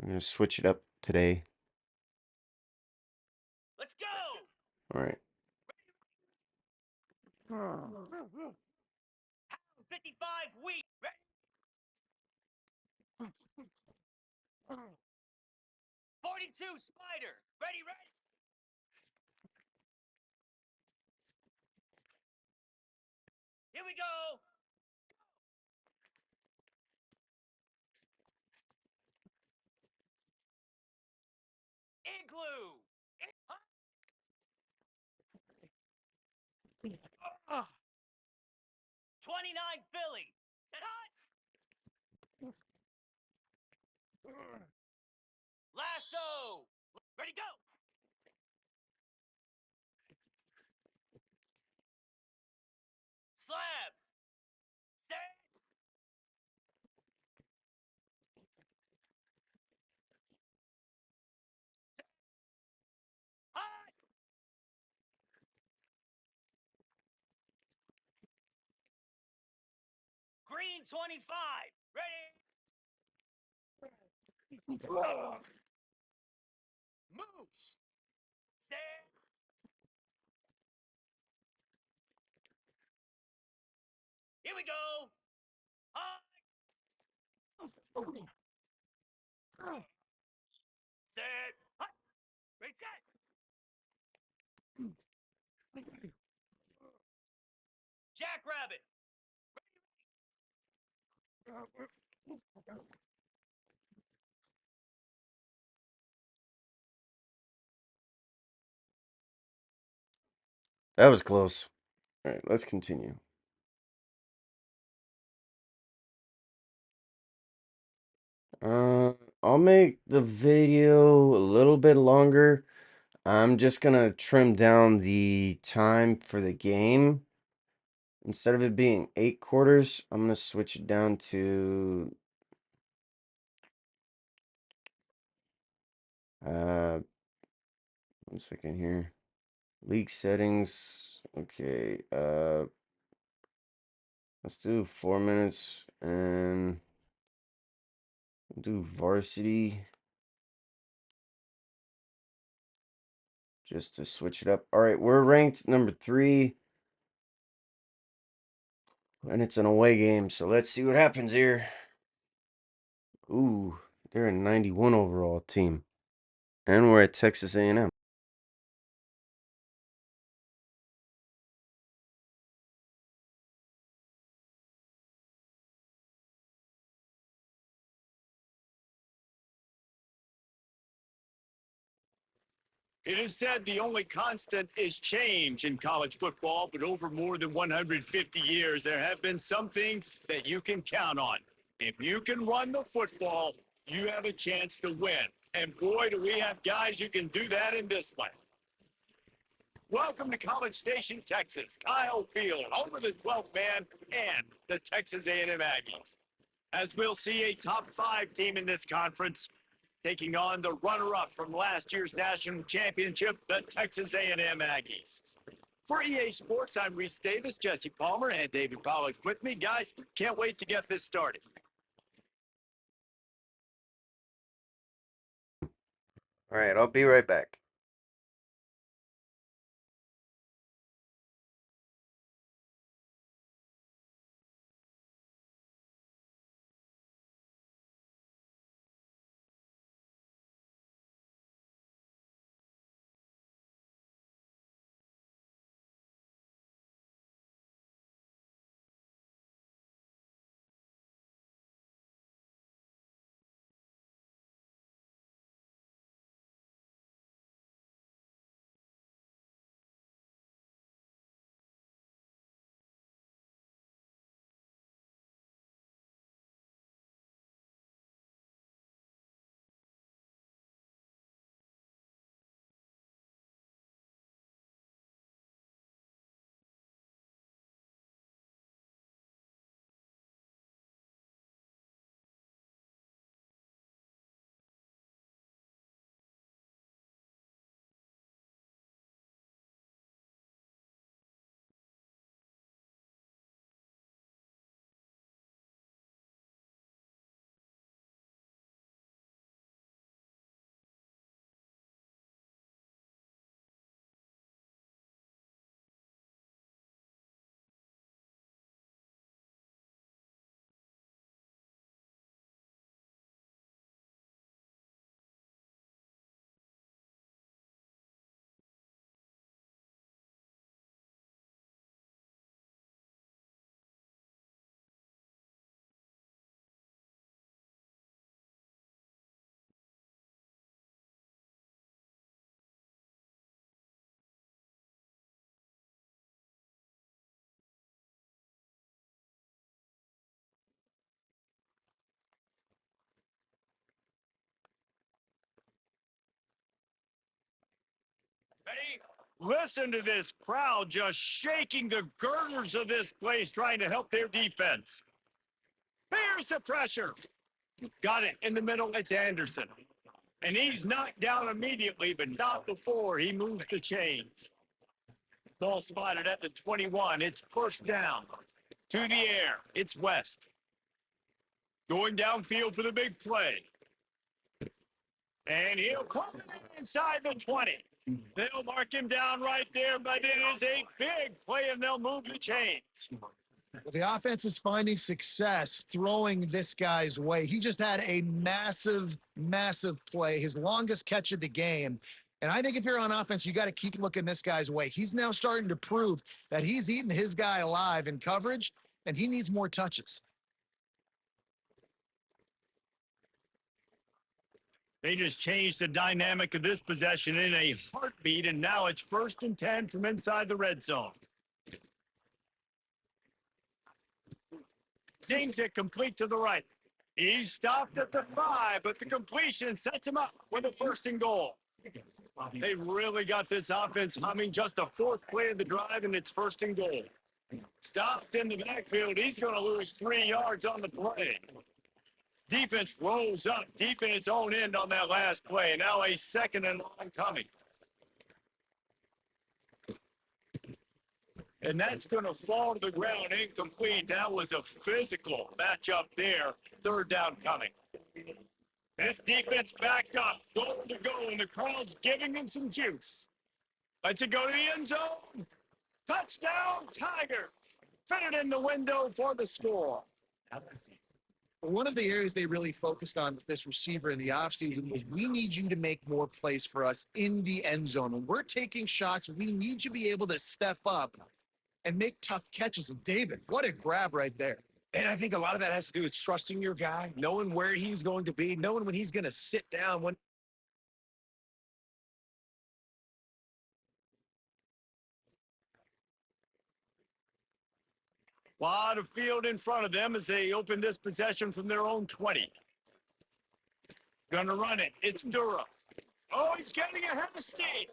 I'm going to switch it up today. Let's go! All right. 55 weeks. 42 Spider. Ready, ready. Here we go. Igloo. 29 Philly. Set hot. Lasso. Ready, go. Slab. Set. Hot. Green 25. Ready. Moose. Set. Here we go. Hot. Set. Hot. Ready, set. Jackrabbit. That was close. All right, let's continue. I'll make the video a little bit longer. I'm just gonna trim down the time for the game. Instead of it being 8 quarters, I'm gonna switch it down to uh 1 second here. League settings. Okay, let's do 4 minutes and do varsity just to switch it up. All right, we're ranked number 3, and it's an away game, so let's see what happens here. Ooh, they're a 91 overall team, and we're at Texas A&M. It is said the only constant is change in college football, but over more than 150 years, there have been some things that you can count on. If you can run the football, you have a chance to win. And boy, do we have guys who can do that in this one. Welcome to College Station, Texas. Kyle Field, home of the 12th man and the Texas A&M Aggies. As we'll see, a top 5 team in this conference taking on the runner-up from last year's national championship, the Texas A&M Aggies. For EA Sports, I'm Reese Davis, Jesse Palmer, and David Pollock with me. Guys, can't wait to get this started. All right, I'll be right back. Hey, listen to this crowd just shaking the girders of this place trying to help their defense. Here's the pressure. Got it in the middle. It's Anderson. And he's knocked down immediately, but not before he moves the chains. Ball spotted at the 21. It's first down. To the air. It's West. Going downfield for the big play. And he'll come inside the 20. They'll mark him down right there, but it is a big play, and they'll move the chains. Well, the offense is finding success throwing this guy's way. He just had a massive, massive play, his longest catch of the game. And I think if you're on offense, you got to keep looking this guy's way. He's now starting to prove that he's eating his guy alive in coverage, and he needs more touches. They just changed the dynamic of this possession in a heartbeat, and now it's 1st and 10 from inside the red zone. Seems it complete to the right. He stopped at the 5, but the completion sets him up with a 1st and goal. They really got this offense humming. Just the 4th play of the drive, and it's 1st and goal. Stopped in the backfield. He's going to lose 3 yards on the play. Defense rolls up deep in its own end on that last play. Now a 2nd and long coming. And that's going to fall to the ground incomplete. That was a physical matchup there. 3rd down coming. This defense backed up, going to go, and the crowd's giving them some juice. Let's it go to the end zone. Touchdown, Tigers. Fitted in the window for the score. One of the areas they really focused on with this receiver in the offseason was we need you to make more plays for us in the end zone. When we're taking shots, we need you to be able to step up and make tough catches. And David, what a grab right there. And I think a lot of that has to do with trusting your guy, knowing where he's going to be, knowing when he's going to sit down. When Lot of field in front of them as they open this possession from their own 20. Gonna run it. It's Durham. Oh, he's getting ahead of steam.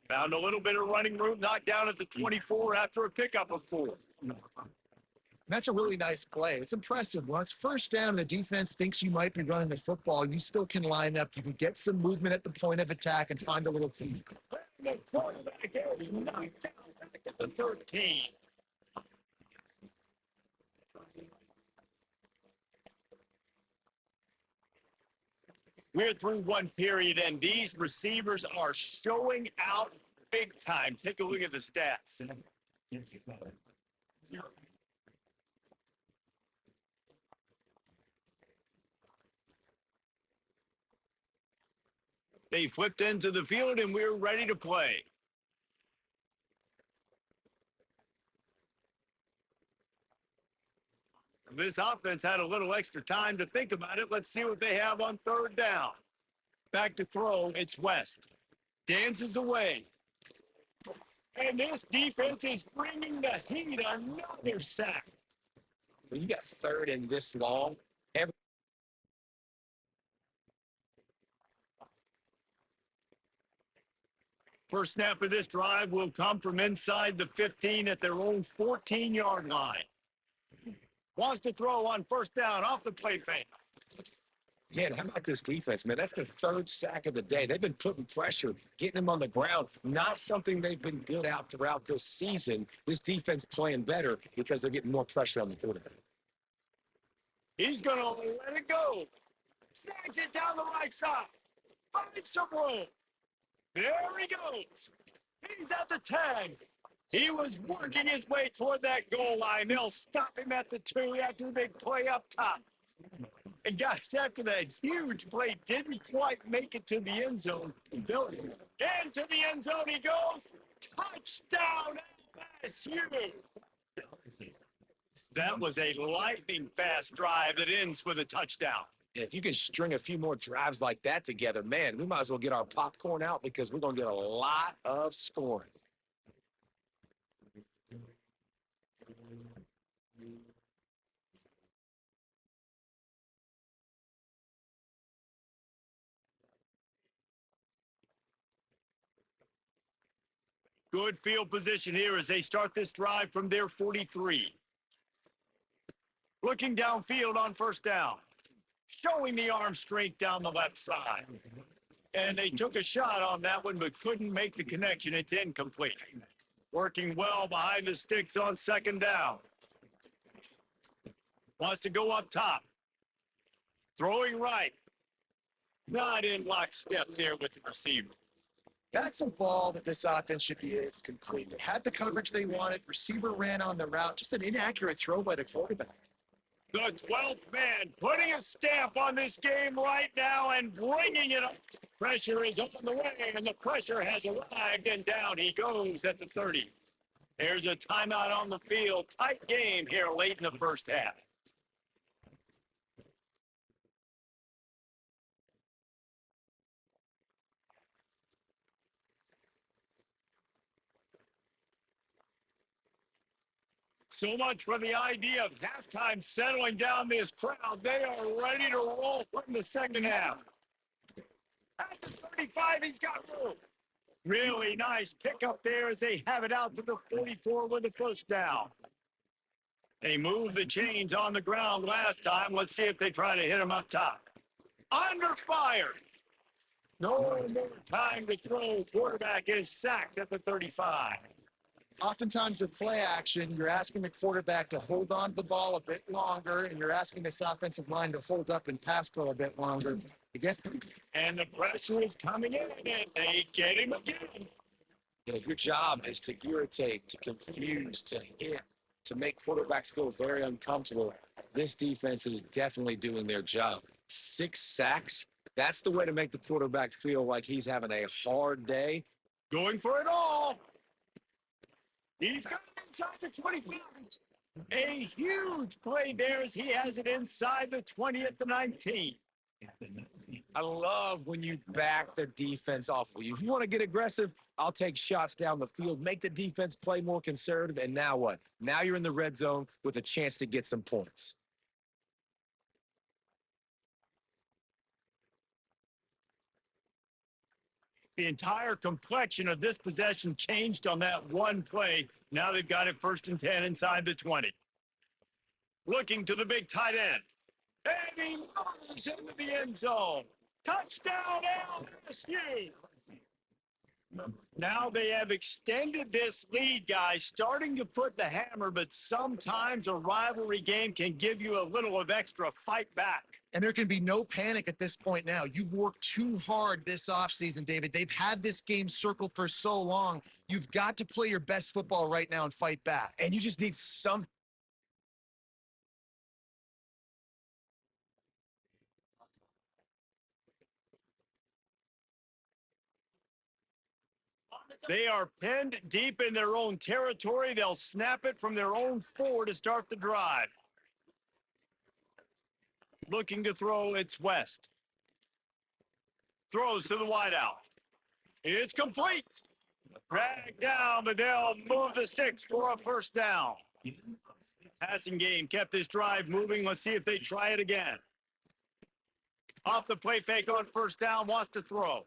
Found a little bit of running room, knocked down at the 24 after a pickup of 4. That's a really nice play. It's impressive. Once 1st down, the defense thinks you might be running the football. You still can line up. You can get some movement at the point of attack and find a little feed. The quarterback is knocked down back at the 13. We're through one period, and these receivers are showing out big time. Take a look at the stats. They flipped into the field, and we're ready to play. This offense had a little extra time to think about it. Let's see what they have on 3rd down. Back to throw. It's West. Dances away. And this defense is bringing the heat. Another sack. when you got 3rd and this long, First snap of this drive will come from inside the 15 at their own 14-yard line. Wants to throw on 1st down off the play fake. yeah, how about this defense, man? That's the 3rd sack of the day. They've been putting pressure, getting them on the ground. Not something they've been good at throughout this season. This defense playing better because they're getting more pressure on the quarterback. He's going to let it go. Snags it down the right side. Finds some room. There he goes. He's at the 10. He was working his way toward that goal line. They'll stop him at the 2 after the big play up top. And guys, after that huge play, didn't quite make it to the end zone. Into the end zone he goes. Touchdown, LSU. That was a lightning fast drive that ends with a touchdown. If you can string a few more drives like that together, man, we might as well get our popcorn out because we're going to get a lot of scoring. Good field position here as they start this drive from their 43. Looking downfield on 1st down. Showing the arm strength down the left side. And they took a shot on that one but couldn't make the connection. It's incomplete. Working well behind the sticks on 2nd down. Wants to go up top. Throwing right. Not in lockstep there with the receiver. That's a ball that this offense should be able to complete. They had the coverage they wanted. Receiver ran on the route. Just an inaccurate throw by the quarterback. The 12th man putting a stamp on this game right now and bringing it up. Pressure is on the way, and the pressure has arrived, and down he goes at the 30. There's a timeout on the field. Tight game here late in the 1st half. So much for the idea of halftime settling down this crowd. They are ready to roll in the second half. At the 35, he's got room. Really nice pickup there as they have it out to the 44 with the first down. They moved the chains on the ground last time. Let's see if they try to hit him up top. Under fire. No more time to throw. Quarterback is sacked at the 35. Oftentimes with play action, you're asking the quarterback to hold on to the ball a bit longer, and you're asking this offensive line to hold up and pass pro a bit longer. And the pressure is coming in, and they get him again. If your job is to irritate, to confuse, to hit, to make quarterbacks feel very uncomfortable, this defense is definitely doing their job. 6 sacks, that's the way to make the quarterback feel like he's having a hard day. Going for it all. He's got it inside the 25. A huge play there as he has it inside the 20 at the 19. I love when you back the defense off of you. If you want to get aggressive, I'll take shots down the field, make the defense play more conservative, and now what? Now you're in the red zone with a chance to get some points. The entire complexion of this possession changed on that one play. Now they've got it 1st and 10 inside the 20. Looking to the big tight end. And he moves into the end zone. Touchdown, LSU. Now they have extended this lead, guys, starting to put the hammer, but sometimes a rivalry game can give you a little of extra fight back. And there can be no panic at this point now. You've worked too hard this offseason, David. They've had this game circled for so long. You've got to play your best football right now and fight back. And you just need some. They are pinned deep in their own territory. They'll snap it from their own 4 to start the drive. Looking to throw, it's West. Throws to the wideout. It's complete. Dragged down, but they'll move the sticks for a first down. Passing game kept this drive moving. Let's see if they try it again. Off the play fake on first down, wants to throw.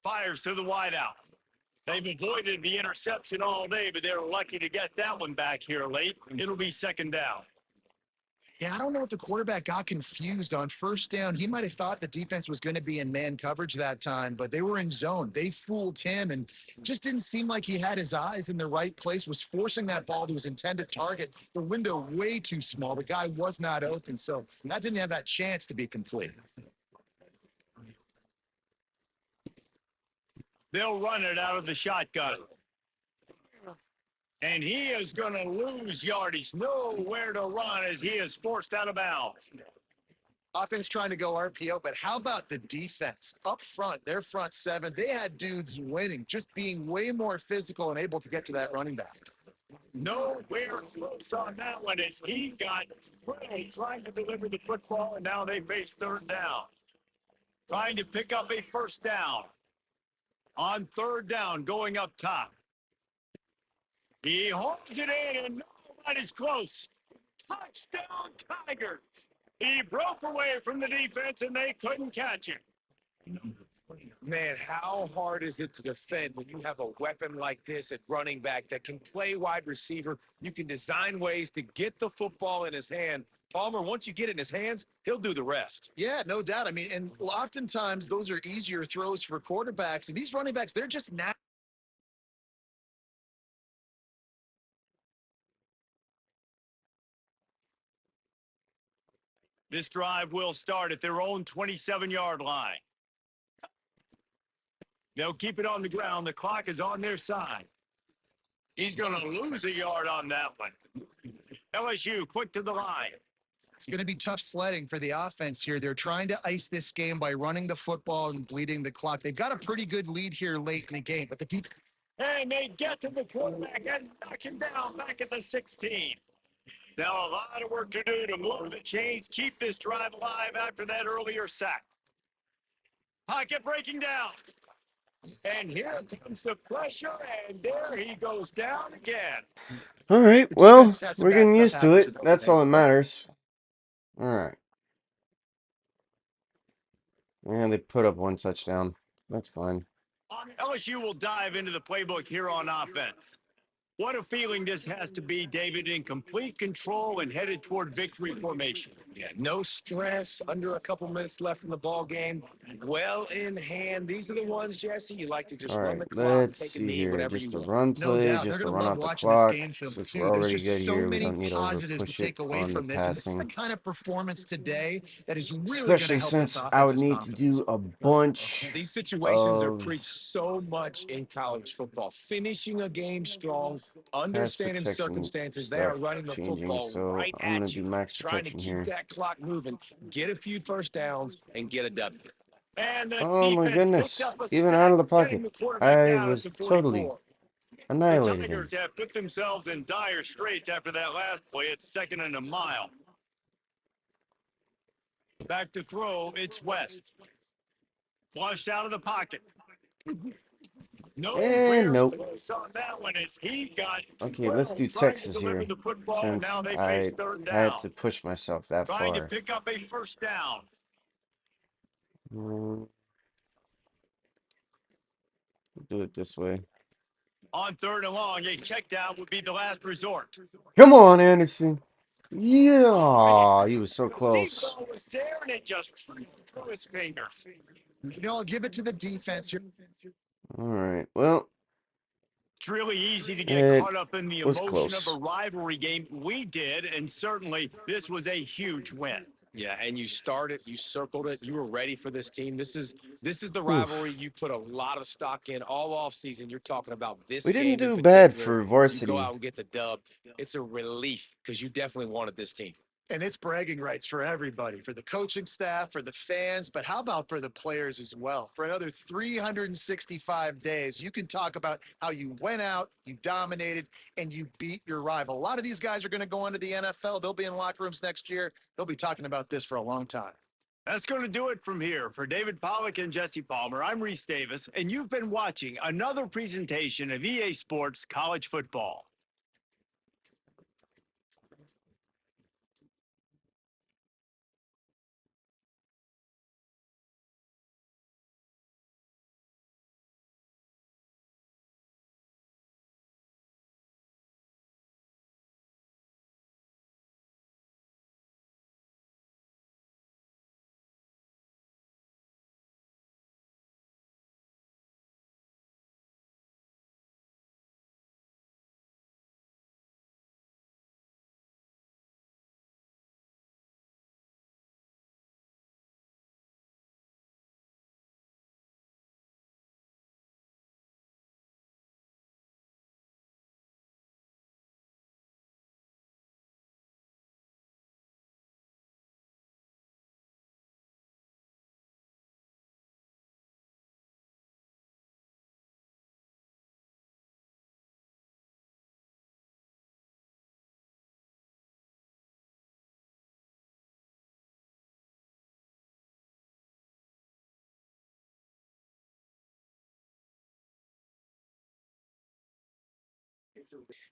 Fires to the wideout. They've avoided the interception all day, but they're lucky to get that one back here late. It'll be second down. Yeah, I don't know if the quarterback got confused on first down. He might have thought the defense was going to be in man coverage that time, but they were in zone. They fooled him and just didn't seem like he had his eyes in the right place, was forcing that ball to his intended target. The window way too small. The guy was not open, so that didn't have that chance to be complete. They'll run it out of the shotgun. And he is going to lose yardage. Nowhere to run as he is forced out of bounds. Offense trying to go RPO, but how about the defense? Up front, their front 7, they had dudes winning, just being way more physical and able to get to that running back. Nowhere close on that one as he got trying to deliver the football, and now they face third down. Trying to pick up a first down. On third down, going up top. He holds it in, and nobody's close. Touchdown, Tigers. He broke away from the defense, and they couldn't catch him. Man, how hard is it to defend when you have a weapon like this at running back that can play wide receiver? You can design ways to get the football in his hand. Palmer, once you get it in his hands, he'll do the rest. Yeah, no doubt. I mean, and oftentimes those are easier throws for quarterbacks. And these running backs, they're just not. This drive will start at their own 27-yard line. They'll keep it on the ground. The clock is on their side. He's going to lose a yard on that one. LSU quick to the line. It's going to be tough sledding for the offense here. They're trying to ice this game by running the football and bleeding the clock. They've got a pretty good lead here late in the game, but the deep. And they get to the quarterback and knock him down back at the 16. Now a lot of work to do to move the chains, keep this drive alive after that earlier sack. Pocket breaking down. And here comes the pressure, and there he goes down again. All right, The defense well, has had some we're bad getting stuff used to happen to it. them That's today. all that matters. All right. And they put up one touchdown. That's fine. LSU will dive into the playbook here on offense. What a feeling this has to be, David, in complete control and headed toward victory formation. Yeah, no stress. Under a couple minutes left in the ball game. Well in hand. These are the ones, Jesse, you like to All just run right, the clock, let's take a see knee, here. whatever you Just a want. run No play, doubt. They're just to going to run love out the watching this clock. game film, Since we're too. There's already just good so here, we many don't need to over positives to push it take away on the from this. And this is the passing. kind of performance today that is really going to Especially help this since I would offense's need to confidence. do a bunch These situations are of preached so much in college football. Finishing a game strong, pass understanding protection circumstances. They are stuff running the changing. football So right I'm going at to you, do max trying to protection keep here. that clock moving, get a few first downs, and get a W. And the Oh my defense picks goodness. up a Even out sack, of the getting pocket. the quarterback I down at was the totally 44. The annihilated him. Tigers have put themselves in dire straits after that last play. It's second and a mile. Back to throw, it's West. Flushed out of the pocket. And Nowhere nope. close on that one as he got Okay, let's 12 do trying to Texas deliver here. the football, and now Since they face I third had down. to push myself that Trying to far. pick up a first down. Mm, do it this way. On third and long, a check down would be the last resort. Come on, Anderson. Oh, man. Yeah, he was so The deep close. ball was there, and it just tripped through his fingers. I'll give it to the defense here. All right, well, It's really easy to get it caught up in the was emotion of a close. rivalry game. We did, and certainly this was a huge win. Yeah, and you started, you circled it, you were ready for this team. This is the Oof. rivalry you put a lot of stock in all off season. You're talking about this We didn't game in do bad particular. for You go out varsity. and get the dub. It's a relief because you definitely wanted this team. And it's bragging rights for everybody, for the coaching staff, for the fans, but how about for the players as well? For another 365 days, you can talk about how you went out, you dominated, and you beat your rival. A lot of these guys are going to go into the NFL. They'll be in locker rooms next year. They'll be talking about this for a long time. That's going to do it from here. For David Pollock and Jesse Palmer, I'm Reese Davis, and you've been watching another presentation of EA Sports College Football.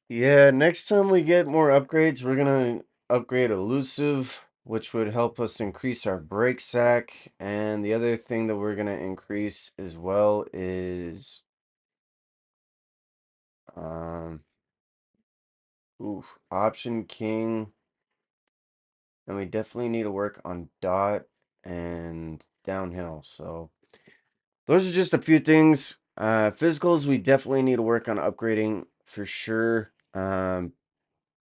Yeah, next time we get more upgrades, we're gonna upgrade elusive, which would help us increase our break sack. And the other thing that we're gonna increase as well is um option king. And we definitely need to work on dot and downhill. So those are just a few things. Physicals, we definitely need to work on upgrading for sure.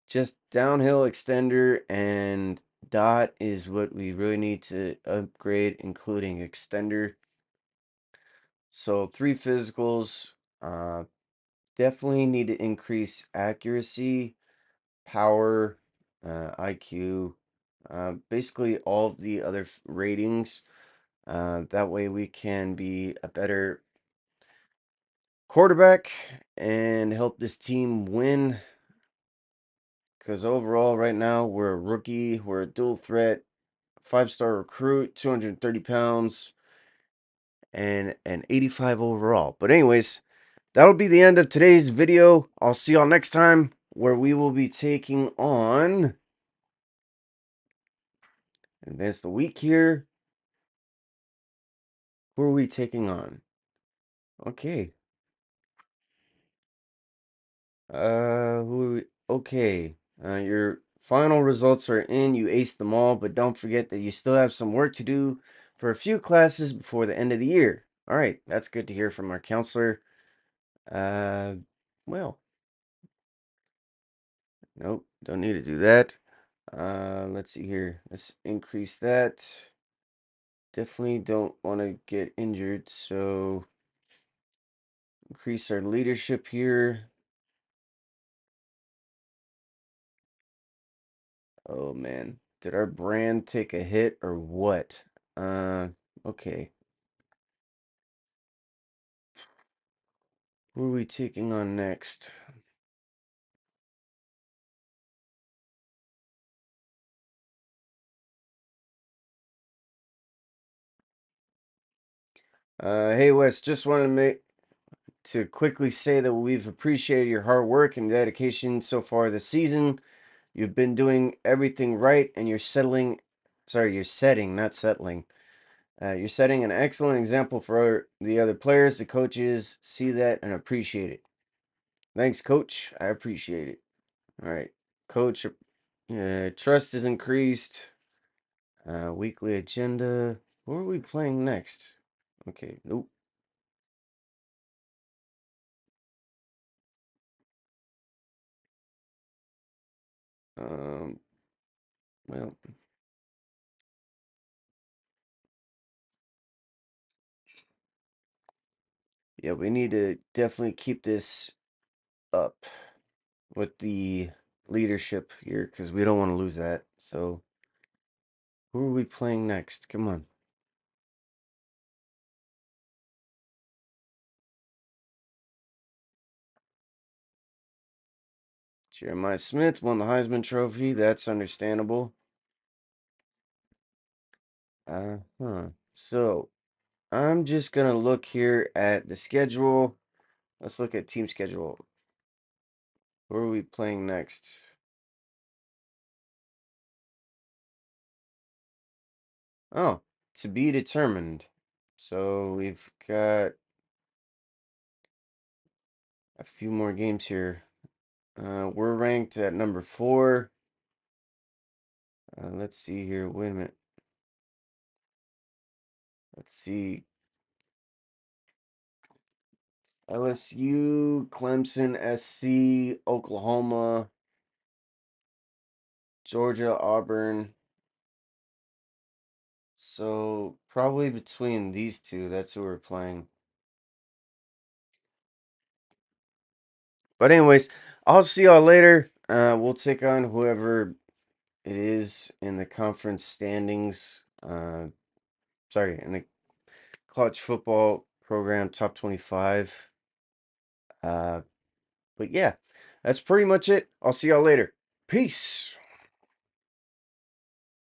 Just downhill extender and dot is what we really need to upgrade, including extender. So 3 physicals. Definitely need to increase accuracy, power, IQ, basically all of the other ratings. That way we can be a better quarterback and help this team win. Because overall, right now, we're a rookie, we're a dual threat, 5-star recruit, 230 pounds, and an 85 overall. But anyways, that'll be the end of today's video. I'll see y'all next time where we will be taking on advance the week here. Who are we taking on? Okay. Okay. Your final results are in. You aced them all, but don't forget that you still have some work to do for a few classes before the end of the year. All right, that's good to hear from our counselor. Uh, well, nope, don't need to do that. Let's see here. Let's increase that. Definitely don't want to get injured, so increase our leadership here. Oh man, did our brand take a hit or what? Okay. Who are we taking on next? Hey Wes, just wanted to quickly say that we've appreciated your hard work and dedication so far this season. You've been doing everything right, and you're setting, not settling. You're setting an excellent example for the other players. The coaches see that and appreciate it. Thanks, coach. I appreciate it. All right, coach. Trust is increased. Weekly agenda. What are we playing next? Okay, nope. Um, well, yeah, we need to definitely keep this up with the leadership here because we don't want to lose that. So, who are we playing next? Come on. Jeremiah Smith won the Heisman Trophy. That's understandable. So, I'm just going to look here at the schedule. Let's look at team schedule. Who are we playing next? Oh, to be determined. So we've got a few more games here. We're ranked at number 4. Let's see here. Wait a minute. Let's see. LSU, Clemson, SC, Oklahoma, Georgia, Auburn. So probably between these two, that's who we're playing. But anyways, I'll see y'all later. We'll take on whoever it is in the conference standings. In the college football program top 25. Uh, but yeah, that's pretty much it. I'll see y'all later. Peace.